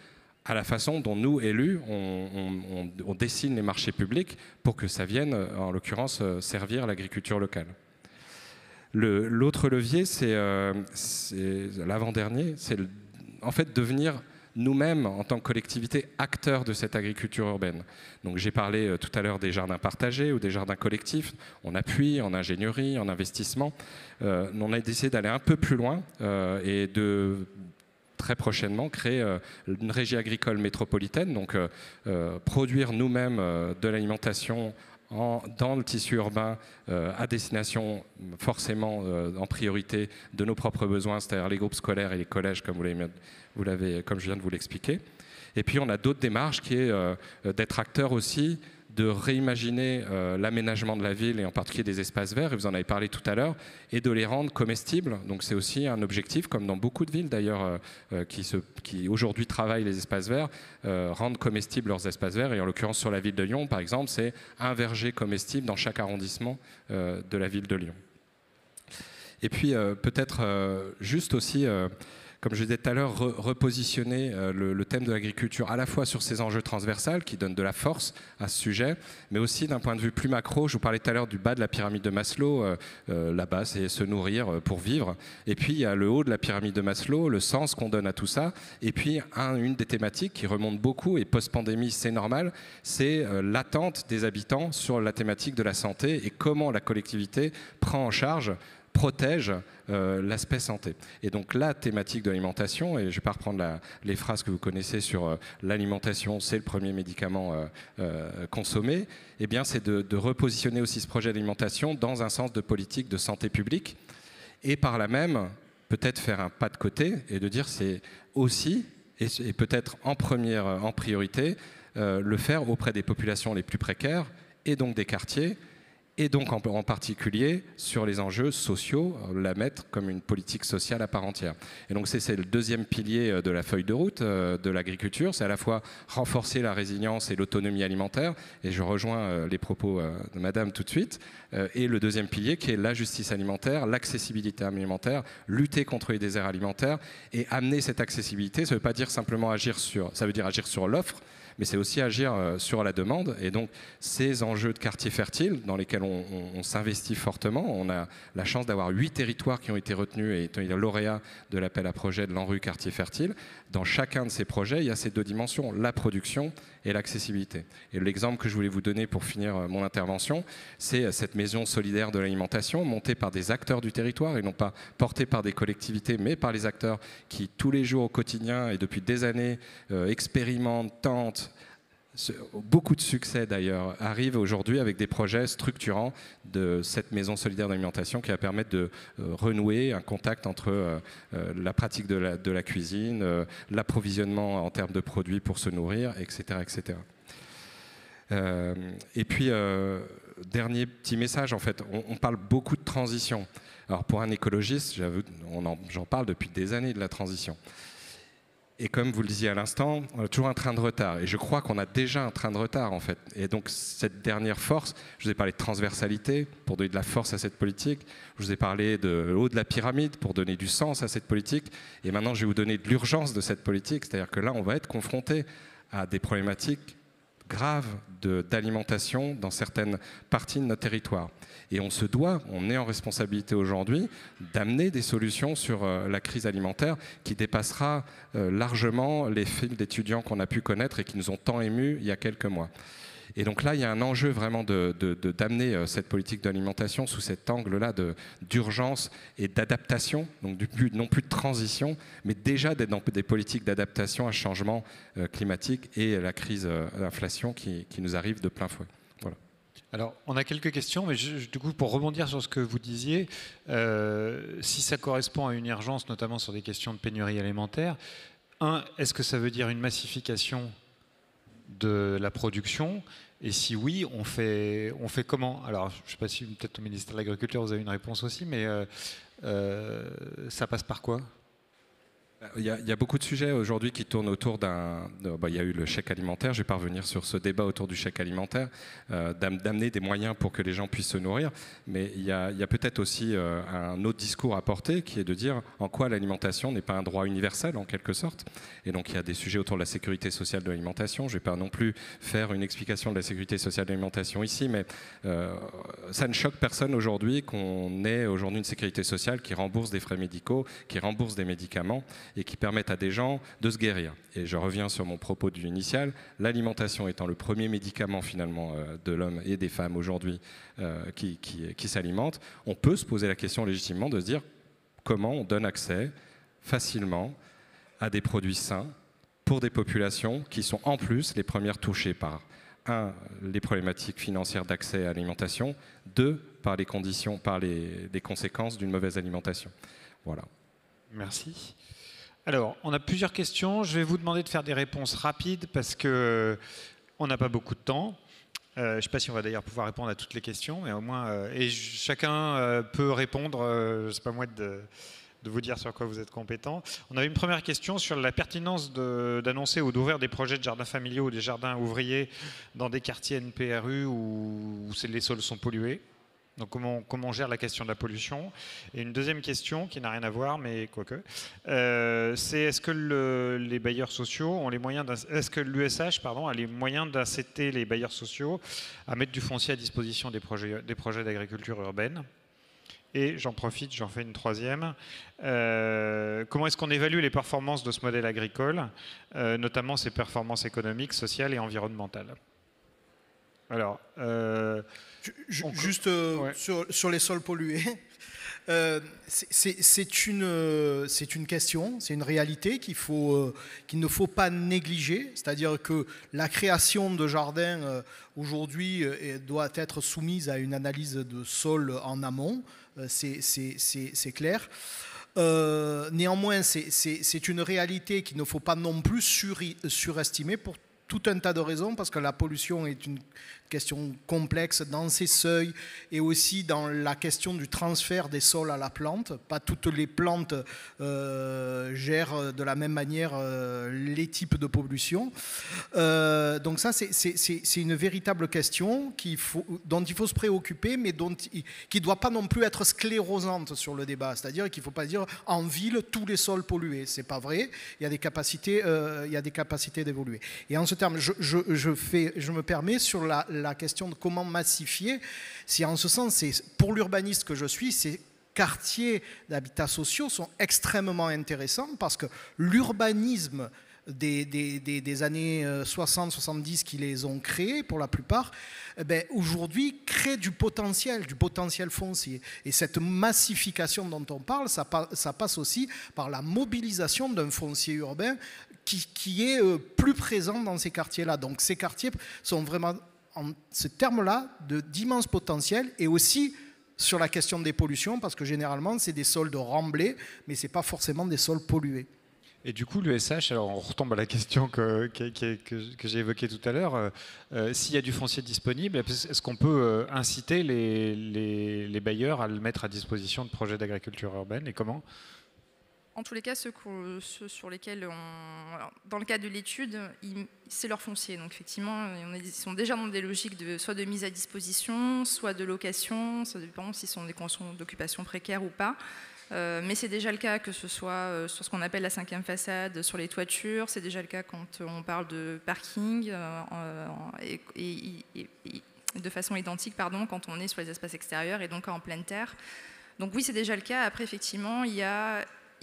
à la façon dont nous, élus, on dessine les marchés publics pour que ça vienne, en l'occurrence, servir l'agriculture locale. L'autre levier, c'est l'avant-dernier, c'est en fait devenir nous-mêmes, en tant que collectivité, acteurs de cette agriculture urbaine. Donc j'ai parlé tout à l'heure des jardins partagés ou des jardins collectifs. On appuie en ingénierie, en investissement. On a décidé d'aller un peu plus loin et de très prochainement créer une régie agricole métropolitaine, donc produire nous-mêmes de l'alimentation dans le tissu urbain à destination forcément en priorité de nos propres besoins, c'est-à-dire les groupes scolaires et les collèges, comme comme je viens de vous l'expliquer. Et puis on a d'autres démarches qui est d'être acteur aussi, de réimaginer l'aménagement de la ville et en particulier des espaces verts, et vous en avez parlé tout à l'heure, et de les rendre comestibles. Donc c'est aussi un objectif, comme dans beaucoup de villes d'ailleurs qui aujourd'hui travaillent les espaces verts, rendent comestibles leurs espaces verts. Et en l'occurrence sur la ville de Lyon, par exemple, c'est un verger comestible dans chaque arrondissement de la ville de Lyon. Et puis peut-être juste aussi... comme je disais tout à l'heure, repositionner le thème de l'agriculture à la fois sur ces enjeux transversaux qui donnent de la force à ce sujet, mais aussi d'un point de vue plus macro. Je vous parlais tout à l'heure du bas de la pyramide de Maslow. Là-bas, c'est se nourrir pour vivre. Et puis, il y a le haut de la pyramide de Maslow, le sens qu'on donne à tout ça. Et puis, une des thématiques qui remonte beaucoup, et post-pandémie, c'est normal, c'est l'attente des habitants sur la thématique de la santé et comment la collectivité prend en charge, protège l'aspect santé. Et donc la thématique de l'alimentation, et je ne vais pas reprendre les phrases que vous connaissez sur l'alimentation, c'est le premier médicament consommé, eh bien c'est de repositionner aussi ce projet d'alimentation dans un sens de politique de santé publique, et par là même peut-être faire un pas de côté et de dire c'est aussi, et peut-être en priorité, le faire auprès des populations les plus précaires, et donc des quartiers, et donc en particulier sur les enjeux sociaux, la mettre comme une politique sociale à part entière. Et donc c'est le deuxième pilier de la feuille de route de l'agriculture, c'est à la fois renforcer la résilience et l'autonomie alimentaire, et je rejoins les propos de Madame tout de suite, et le deuxième pilier qui est la justice alimentaire, l'accessibilité alimentaire, lutter contre les déserts alimentaires, et amener cette accessibilité, ça ne veut pas dire simplement agir ça veut dire agir sur l'offre, mais c'est aussi agir sur la demande. Et donc, ces enjeux de quartiers fertiles dans lesquels on s'investit fortement, on a la chance d'avoir 8 territoires qui ont été retenus et été lauréats de l'appel à projet de l'ANRU Quartier Fertile. Dans chacun de ces projets, il y a ces deux dimensions, la production et l'accessibilité. Et l'exemple que je voulais vous donner pour finir mon intervention, c'est cette maison solidaire de l'alimentation montée par des acteurs du territoire et non pas portée par des collectivités, mais par les acteurs qui, tous les jours au quotidien et depuis des années, expérimentent, tentent, beaucoup de succès d'ailleurs, arrivent aujourd'hui avec des projets structurants de cette maison solidaire d'alimentation qui va permettre de renouer un contact entre la pratique de la cuisine, l'approvisionnement en termes de produits pour se nourrir, etc. etc. Et puis, dernier petit message, en fait, on parle beaucoup de transition. Alors pour un écologiste, j'en parle depuis des années de la transition. Et comme vous le disiez à l'instant, on a toujours un train de retard. Et je crois qu'on a déjà un train de retard, en fait. Et donc, cette dernière force, je vous ai parlé de transversalité pour donner de la force à cette politique. Je vous ai parlé de haut de la pyramide pour donner du sens à cette politique. Et maintenant, je vais vous donner de l'urgence de cette politique. C'est-à-dire que là, on va être confronté à des problématiques graves d'alimentation dans certaines parties de notre territoire. Et on est en responsabilité aujourd'hui d'amener des solutions sur la crise alimentaire qui dépassera largement les fils d'étudiants qu'on a pu connaître et qui nous ont tant émus il y a quelques mois. Et donc là, il y a un enjeu vraiment d'amener cette politique d'alimentation sous cet angle-là d'urgence et d'adaptation, donc non plus de transition, mais déjà d'être dans des politiques d'adaptation à changement climatique et à la crise d'inflation qui nous arrive de plein fouet. Voilà. Alors, on a quelques questions, mais du coup, pour rebondir sur ce que vous disiez, si ça correspond à une urgence, notamment sur des questions de pénurie alimentaire, est-ce que ça veut dire une massification de la production? Et si oui, on fait comment? Alors, je ne sais pas si peut-être au ministère de l'Agriculture, vous avez une réponse aussi, mais ça passe par quoi? Il y a beaucoup de sujets aujourd'hui qui tournent autour il y a eu le chèque alimentaire, je vais pas revenir sur ce débat autour du chèque alimentaire, d'amener des moyens pour que les gens puissent se nourrir, mais il y a peut-être aussi un autre discours à porter qui est de dire en quoi l'alimentation n'est pas un droit universel en quelque sorte. Et donc il y a des sujets autour de la sécurité sociale de l'alimentation. Je ne vais pas non plus faire une explication de la sécurité sociale de l'alimentation ici, mais ça ne choque personne aujourd'hui qu'on ait aujourd'hui une sécurité sociale qui rembourse des frais médicaux, qui rembourse des médicaments, et qui permettent à des gens de se guérir. Et je reviens sur mon propos du initial, l'alimentation étant le premier médicament finalement de l'homme et des femmes aujourd'hui qui s'alimentent, on peut se poser la question légitimement de se dire comment on donne accès facilement à des produits sains pour des populations qui sont en plus les premières touchées par, un, les problématiques financières d'accès à l'alimentation, deux, par les conditions, par les conséquences d'une mauvaise alimentation. Voilà. Merci. Alors, on a plusieurs questions. Je vais vous demander de faire des réponses rapides parce qu'on n'a pas beaucoup de temps. Je ne sais pas si on va d'ailleurs pouvoir répondre à toutes les questions, mais au moins, et chacun peut répondre. C'est pas moi de vous dire sur quoi vous êtes compétent. On avait une première question sur la pertinence d'annoncer ou d'ouvrir des projets de jardins familiaux ou des jardins ouvriers dans des quartiers NPRU où les sols sont pollués. Donc comment on gère la question de la pollution. Et une deuxième question qui n'a rien à voir, mais quoique, c'est est-ce que les bailleurs sociaux ont les moyens, est-ce que l'USH a les moyens d'inciter les bailleurs sociaux à mettre du foncier à disposition des projets d'agriculture urbaine? Et j'en profite, j'en fais une troisième. Comment est-ce qu'on évalue les performances de ce modèle agricole, notamment ses performances économiques, sociales et environnementales? Alors, juste ouais. sur les sols pollués, c'est une question, c'est une réalité qu'il ne faut pas négliger. C'est-à-dire que la création de jardins aujourd'hui doit être soumise à une analyse de sol en amont, c'est clair. Néanmoins, c'est une réalité qu'il ne faut pas non plus surestimer pour tout un tas de raisons, parce que la pollution est une question complexe dans ses seuils et aussi dans la question du transfert des sols à la plante. Pas toutes les plantes gèrent de la même manière les types de pollution. Donc ça, c'est une véritable question dont il faut se préoccuper, mais qui ne doit pas non plus être sclérosante sur le débat. C'est-à-dire qu'il ne faut pas dire en ville tous les sols pollués. C'est pas vrai. Il y a des capacités d'évoluer. Et en ce terme, je me permets sur la question de comment massifier. Si en ce sens, c'est pour l'urbaniste que je suis, ces quartiers d'habitats sociaux sont extrêmement intéressants parce que l'urbanisme des années 60-70 qui les ont créés pour la plupart, aujourd'hui crée du potentiel foncier. Et cette massification dont on parle, ça passe aussi par la mobilisation d'un foncier urbain qui est plus présent dans ces quartiers-là. Donc ces quartiers sont vraiment, en ce terme-là, d'immenses potentiels, et aussi sur la question des pollutions, parce que généralement, c'est des sols de remblai, mais ce n'est pas forcément des sols pollués. Et du coup, l'USH, alors on retombe à la question que j'ai évoquée tout à l'heure, s'il y a du foncier disponible, est-ce qu'on peut inciter les bailleurs à le mettre à disposition de projets d'agriculture urbaine, et comment ? En tous les cas, ceux sur lesquels dans le cadre de l'étude, c'est leur foncier. Donc effectivement, ils sont déjà dans des logiques soit de mise à disposition, soit de location, ça dépend s'ils sont des conditions d'occupation précaires ou pas. Mais c'est déjà le cas que ce soit sur ce qu'on appelle la 5e façade, sur les toitures, c'est déjà le cas quand on parle de parking, et de façon identique quand on est sur les espaces extérieurs et donc en pleine terre. Donc oui, c'est déjà le cas. Après, effectivement,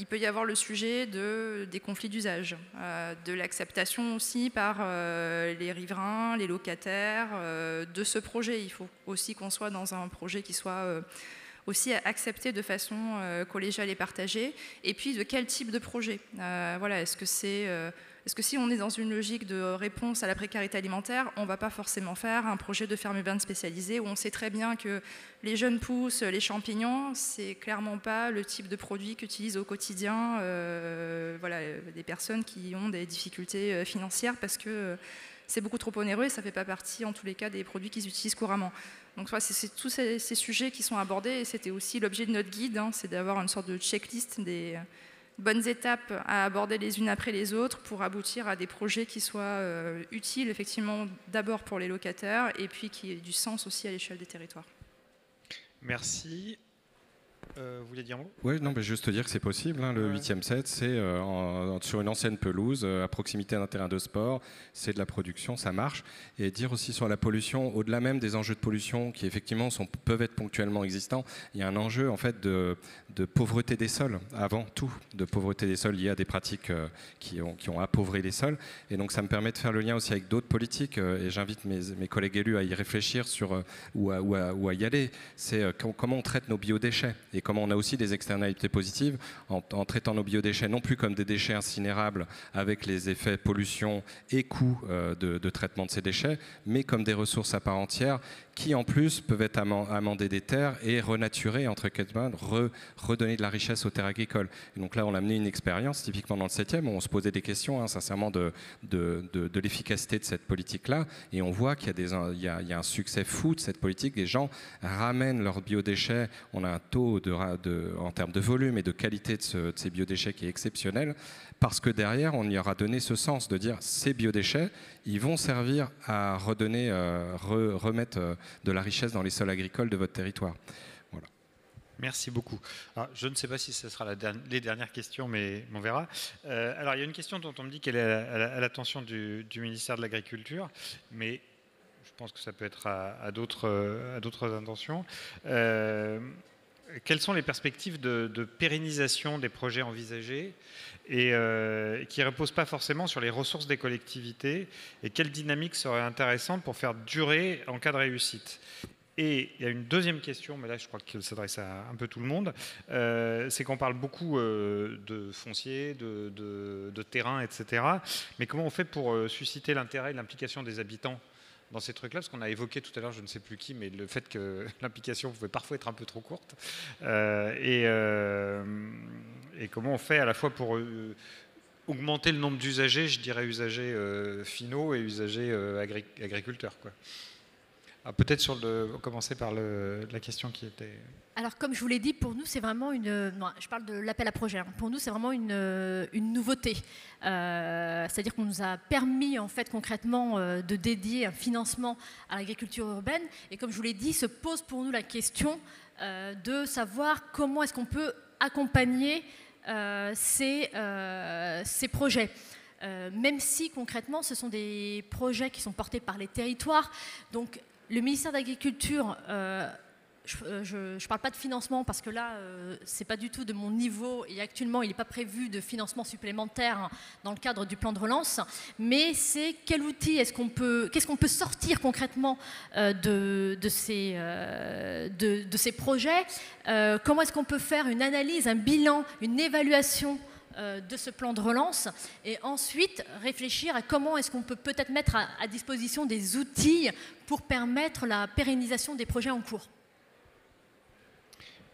il peut y avoir le sujet des conflits d'usage, de l'acceptation aussi par les riverains, les locataires de ce projet. Il faut aussi qu'on soit dans un projet qui soit aussi accepté de façon collégiale et partagée. Et puis de quel type de projet. Est-ce que si on est dans une logique de réponse à la précarité alimentaire, on ne va pas forcément faire un projet de ferme urbaine spécialisée où on sait très bien que les jeunes pousses, les champignons, c'est clairement pas le type de produit qu'utilisent au quotidien des personnes qui ont des difficultés financières parce que c'est beaucoup trop onéreux et ça ne fait pas partie en tous les cas des produits qu'ils utilisent couramment. Donc c'est tous ces sujets qui sont abordés et c'était aussi l'objet de notre guide, c'est d'avoir une sorte de checklist des bonnes étapes à aborder les unes après les autres pour aboutir à des projets qui soient utiles effectivement d'abord pour les locataires et puis qui aient du sens aussi à l'échelle des territoires. Merci. Vous voulez dire un mot ? Oui, non, mais juste te dire que c'est possible. Le 8e set, c'est sur une ancienne pelouse, à proximité d'un terrain de sport. C'est de la production, ça marche. Et dire aussi sur la pollution, au-delà même des enjeux de pollution qui effectivement peuvent être ponctuellement existants, il y a un enjeu en fait de pauvreté des sols, avant tout, de pauvreté des sols liée à des pratiques qui ont appauvri les sols. Et donc ça me permet de faire le lien aussi avec d'autres politiques. Et j'invite mes collègues élus à y réfléchir ou à y aller. C'est comment on traite nos biodéchets. et comment on a aussi des externalités positives en traitant nos biodéchets non plus comme des déchets incinérables avec les effets pollution et coûts de traitement de ces déchets, mais comme des ressources à part entière qui en plus peuvent être amender des terres et renaturer, entre guillemets, redonner de la richesse aux terres agricoles. Et donc là, on a mené une expérience, typiquement dans le 7e, où on se posait des questions, sincèrement, de l'efficacité de cette politique-là. Et on voit qu'il y a un succès fou de cette politique. Les gens ramènent leurs biodéchets. On a un taux en termes de volume et de qualité de ces biodéchets qui est exceptionnel, parce que derrière, on y aura donné ce sens de dire ces biodéchets, ils vont servir à redonner, remettre de la richesse dans les sols agricoles de votre territoire. Voilà. Merci beaucoup. Alors, je ne sais pas si ce sera les dernières questions, mais on verra. Alors, il y a une question dont on me dit qu'elle est à l'attention du ministère de l'Agriculture, mais je pense que ça peut être à d'autres intentions. Quelles sont les perspectives de pérennisation des projets envisagés et qui ne reposent pas forcément sur les ressources des collectivités, et quelle dynamique serait intéressante pour faire durer en cas de réussite? Et il y a une deuxième question, mais là je crois qu'elle s'adresse à un peu tout le monde, c'est qu'on parle beaucoup de foncier, de terrain, etc. Mais comment on fait pour susciter l'intérêt et l'implication des habitants dans ces trucs-là, parce qu'on a évoqué tout à l'heure, je ne sais plus qui, mais le fait que l'implication pouvait parfois être un peu trop courte. Et comment on fait à la fois pour augmenter le nombre d'usagers, je dirais usagers finaux et usagers agriculteurs, quoi. Peut-être commencer par la question qui était... Alors, comme je vous l'ai dit, pour nous, c'est vraiment je parle de l'appel à projet. Pour nous, c'est vraiment une nouveauté. C'est-à-dire qu'on nous a permis, en fait, concrètement, de dédier un financement à l'agriculture urbaine. Et comme je vous l'ai dit, se pose pour nous la question de savoir comment est-ce qu'on peut accompagner ces projets. Même si, concrètement, ce sont des projets qui sont portés par les territoires. Donc, le ministère de l'Agriculture, je ne parle pas de financement parce que là, ce n'est pas du tout de mon niveau et actuellement, il n'est pas prévu de financement supplémentaire dans le cadre du plan de relance. Mais c'est quel outil qu'est-ce qu'on peut sortir concrètement de ces projets, comment est-ce qu'on peut faire une analyse, un bilan, une évaluation de ce plan de relance et ensuite réfléchir à comment est-ce qu'on peut peut-être mettre à disposition des outils pour permettre la pérennisation des projets en cours.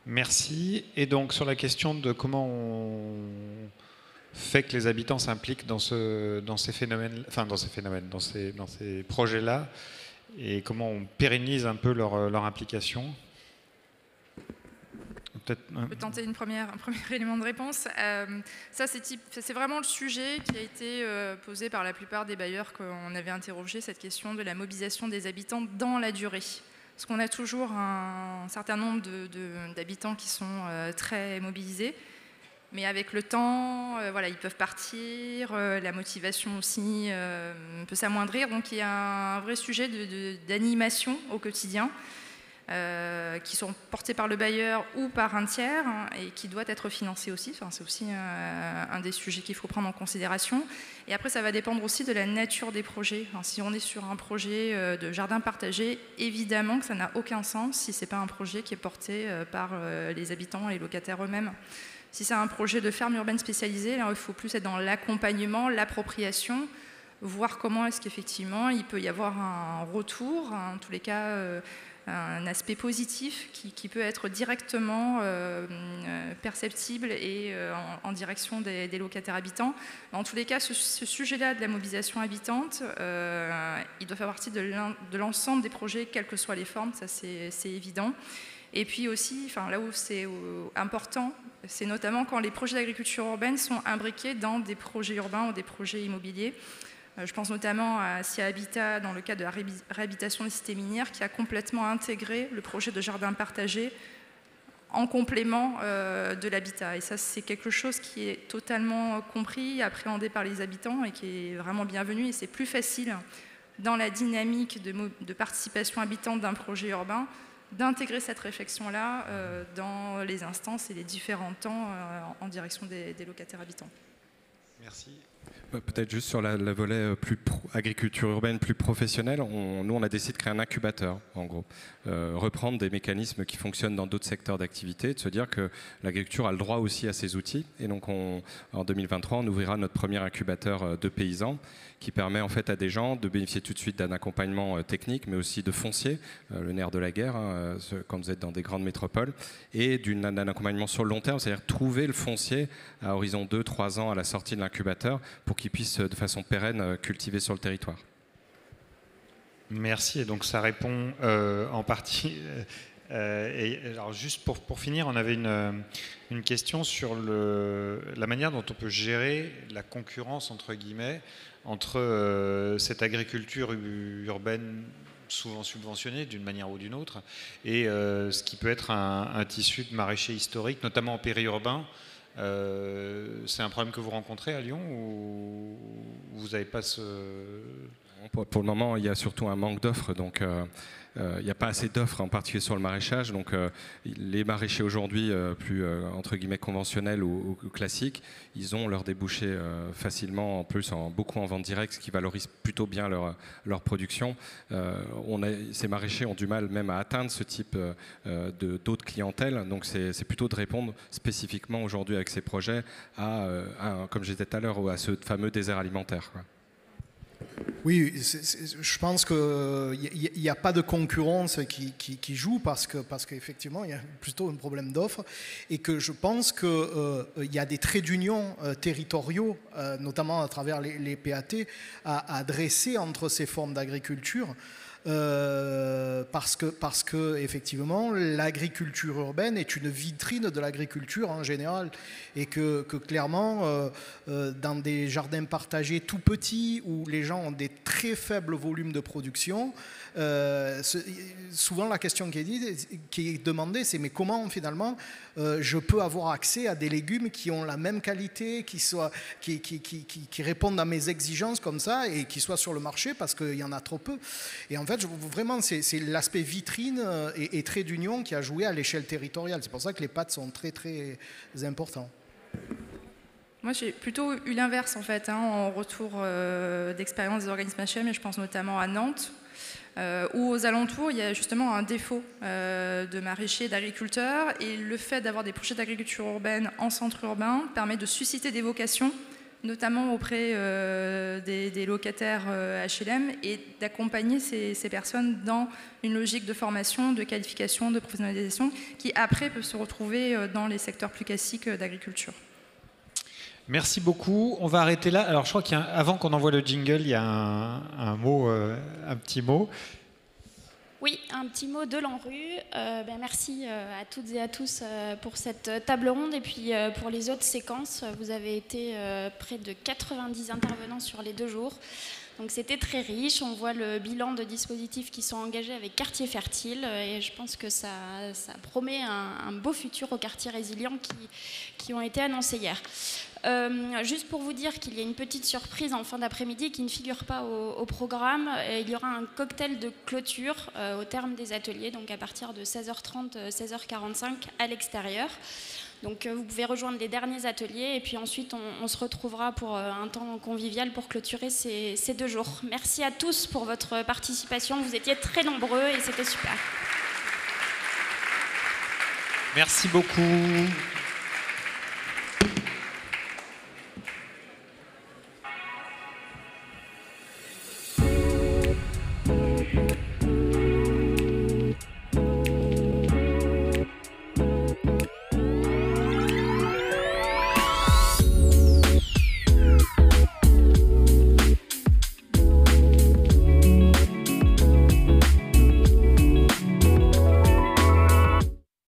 Merci. Et donc sur la question de comment on fait que les habitants s'impliquent dans ces projets-là, et comment on pérennise un peu leur implication. On peut tenter un premier élément de réponse. Ça, c'est vraiment le sujet qui a été posé par la plupart des bailleurs qu'on avait interrogé, cette question de la mobilisation des habitants dans la durée. Parce qu'on a toujours un certain nombre d'habitants qui sont très mobilisés, mais avec le temps, ils peuvent partir, la motivation aussi peut s'amoindrir. Donc il y a un vrai sujet d'animation au quotidien. Qui sont portés par le bailleur ou par un tiers et qui doit être financé aussi. Enfin, c'est aussi un des sujets qu'il faut prendre en considération. Et après, ça va dépendre aussi de la nature des projets. Enfin, si on est sur un projet de jardin partagé, évidemment que ça n'a aucun sens si ce n'est pas un projet qui est porté par les habitants et les locataires eux-mêmes. Si c'est un projet de ferme urbaine spécialisée, là, il faut plus être dans l'accompagnement, l'appropriation, voir comment est-ce qu'effectivement il peut y avoir un retour, en tous les cas un aspect positif qui peut être directement perceptible et en direction des locataires habitants. En tous les cas, ce sujet-là de la mobilisation habitante, il doit faire partie de l'ensemble des projets, quelles que soient les formes, ça c'est évident. Et puis aussi, là où c'est important, c'est notamment quand les projets d'agriculture urbaine sont imbriqués dans des projets urbains ou des projets immobiliers. Je pense notamment à SIA Habitat dans le cadre de la réhabilitation des cités minières qui a complètement intégré le projet de jardin partagé en complément de l'habitat. Et ça, c'est quelque chose qui est totalement compris, appréhendé par les habitants et qui est vraiment bienvenu. Et c'est plus facile dans la dynamique de participation habitante d'un projet urbain d'intégrer cette réflexion-là dans les instances et les différents temps en direction des locataires habitants. Merci. Peut-être juste sur la volet agriculture urbaine plus professionnelle, nous on a décidé de créer un incubateur en gros, reprendre des mécanismes qui fonctionnent dans d'autres secteurs d'activité, de se dire que l'agriculture a le droit aussi à ces outils, et donc en 2023 on ouvrira notre premier incubateur de paysans qui permet en fait à des gens de bénéficier tout de suite d'un accompagnement technique, mais aussi de foncier, le nerf de la guerre, quand vous êtes dans des grandes métropoles, et d'un accompagnement sur le long terme, c'est-à-dire trouver le foncier à horizon 2-3 ans à la sortie de l'incubateur pour qu'ils puissent de façon pérenne cultiver sur le territoire. Merci, et donc ça répond en partie. Et alors juste pour finir, on avait une question sur la manière dont on peut gérer la concurrence entre guillemets entre cette agriculture urbaine souvent subventionnée d'une manière ou d'une autre et ce qui peut être un tissu de maraîchers historiques, notamment en périurbain. C'est un problème que vous rencontrez à Lyon ou vous n'avez pas ce... Pour le moment, il y a surtout un manque d'offres, donc il n'y a pas assez d'offres, en particulier sur le maraîchage. Donc les maraîchers aujourd'hui, plus entre guillemets conventionnels ou classiques, ils ont leur débouché facilement, en plus beaucoup en vente directe, ce qui valorise plutôt bien leur production. Ces maraîchers ont du mal même à atteindre ce type d'autres clientèles. Donc c'est plutôt de répondre spécifiquement aujourd'hui avec ces projets comme je disais tout à l'heure, à ce fameux désert alimentaire, quoi. Oui, je pense qu'il n'y a pas de concurrence qui joue parce qu'effectivement, il y a plutôt un problème d'offre et que je pense qu'il y a des traits d'union territoriaux, notamment à travers les PAT, à adresser entre ces formes d'agriculture. Parce que effectivement l'agriculture urbaine est une vitrine de l'agriculture en général et que clairement dans des jardins partagés tout petits où les gens ont des très faibles volumes de production, souvent la question qui est demandée, c'est mais comment finalement je peux avoir accès à des légumes qui ont la même qualité, qui répondent à mes exigences comme ça et qui soient sur le marché parce qu'il y en a trop peu. Et en fait, vraiment, c'est l'aspect vitrine et trait d'union qui a joué à l'échelle territoriale. C'est pour ça que les PAT sont très, très importants. Moi, j'ai plutôt eu l'inverse, en fait, en retour d'expérience des organismes HM, et je pense notamment à Nantes, où aux alentours, il y a justement un défaut de maraîchers, d'agriculteurs, et le fait d'avoir des projets d'agriculture urbaine en centre urbain permet de susciter des vocations, notamment auprès des locataires HLM, et d'accompagner ces personnes dans une logique de formation, de qualification, de professionnalisation, qui après peut se retrouver dans les secteurs plus classiques d'agriculture. Merci beaucoup. On va arrêter là. Alors, je crois qu'avant qu'on envoie le jingle, il y a un petit mot. Oui, un petit mot de l'ANRU. Merci à toutes et à tous pour cette table ronde et puis pour les autres séquences. Vous avez été près de 90 intervenants sur les 2 jours. Donc c'était très riche. On voit le bilan de dispositifs qui sont engagés avec Quartier Fertile et je pense que ça promet un beau futur aux quartiers résilients qui ont été annoncés hier. Juste pour vous dire qu'il y a une petite surprise en fin d'après-midi qui ne figure pas au programme. Il y aura un cocktail de clôture au terme des ateliers, donc à partir de 16h30, 16h45 à l'extérieur. Donc vous pouvez rejoindre les derniers ateliers et puis ensuite on se retrouvera pour un temps convivial pour clôturer ces 2 jours. Merci à tous pour votre participation. Vous étiez très nombreux et c'était super. Merci beaucoup.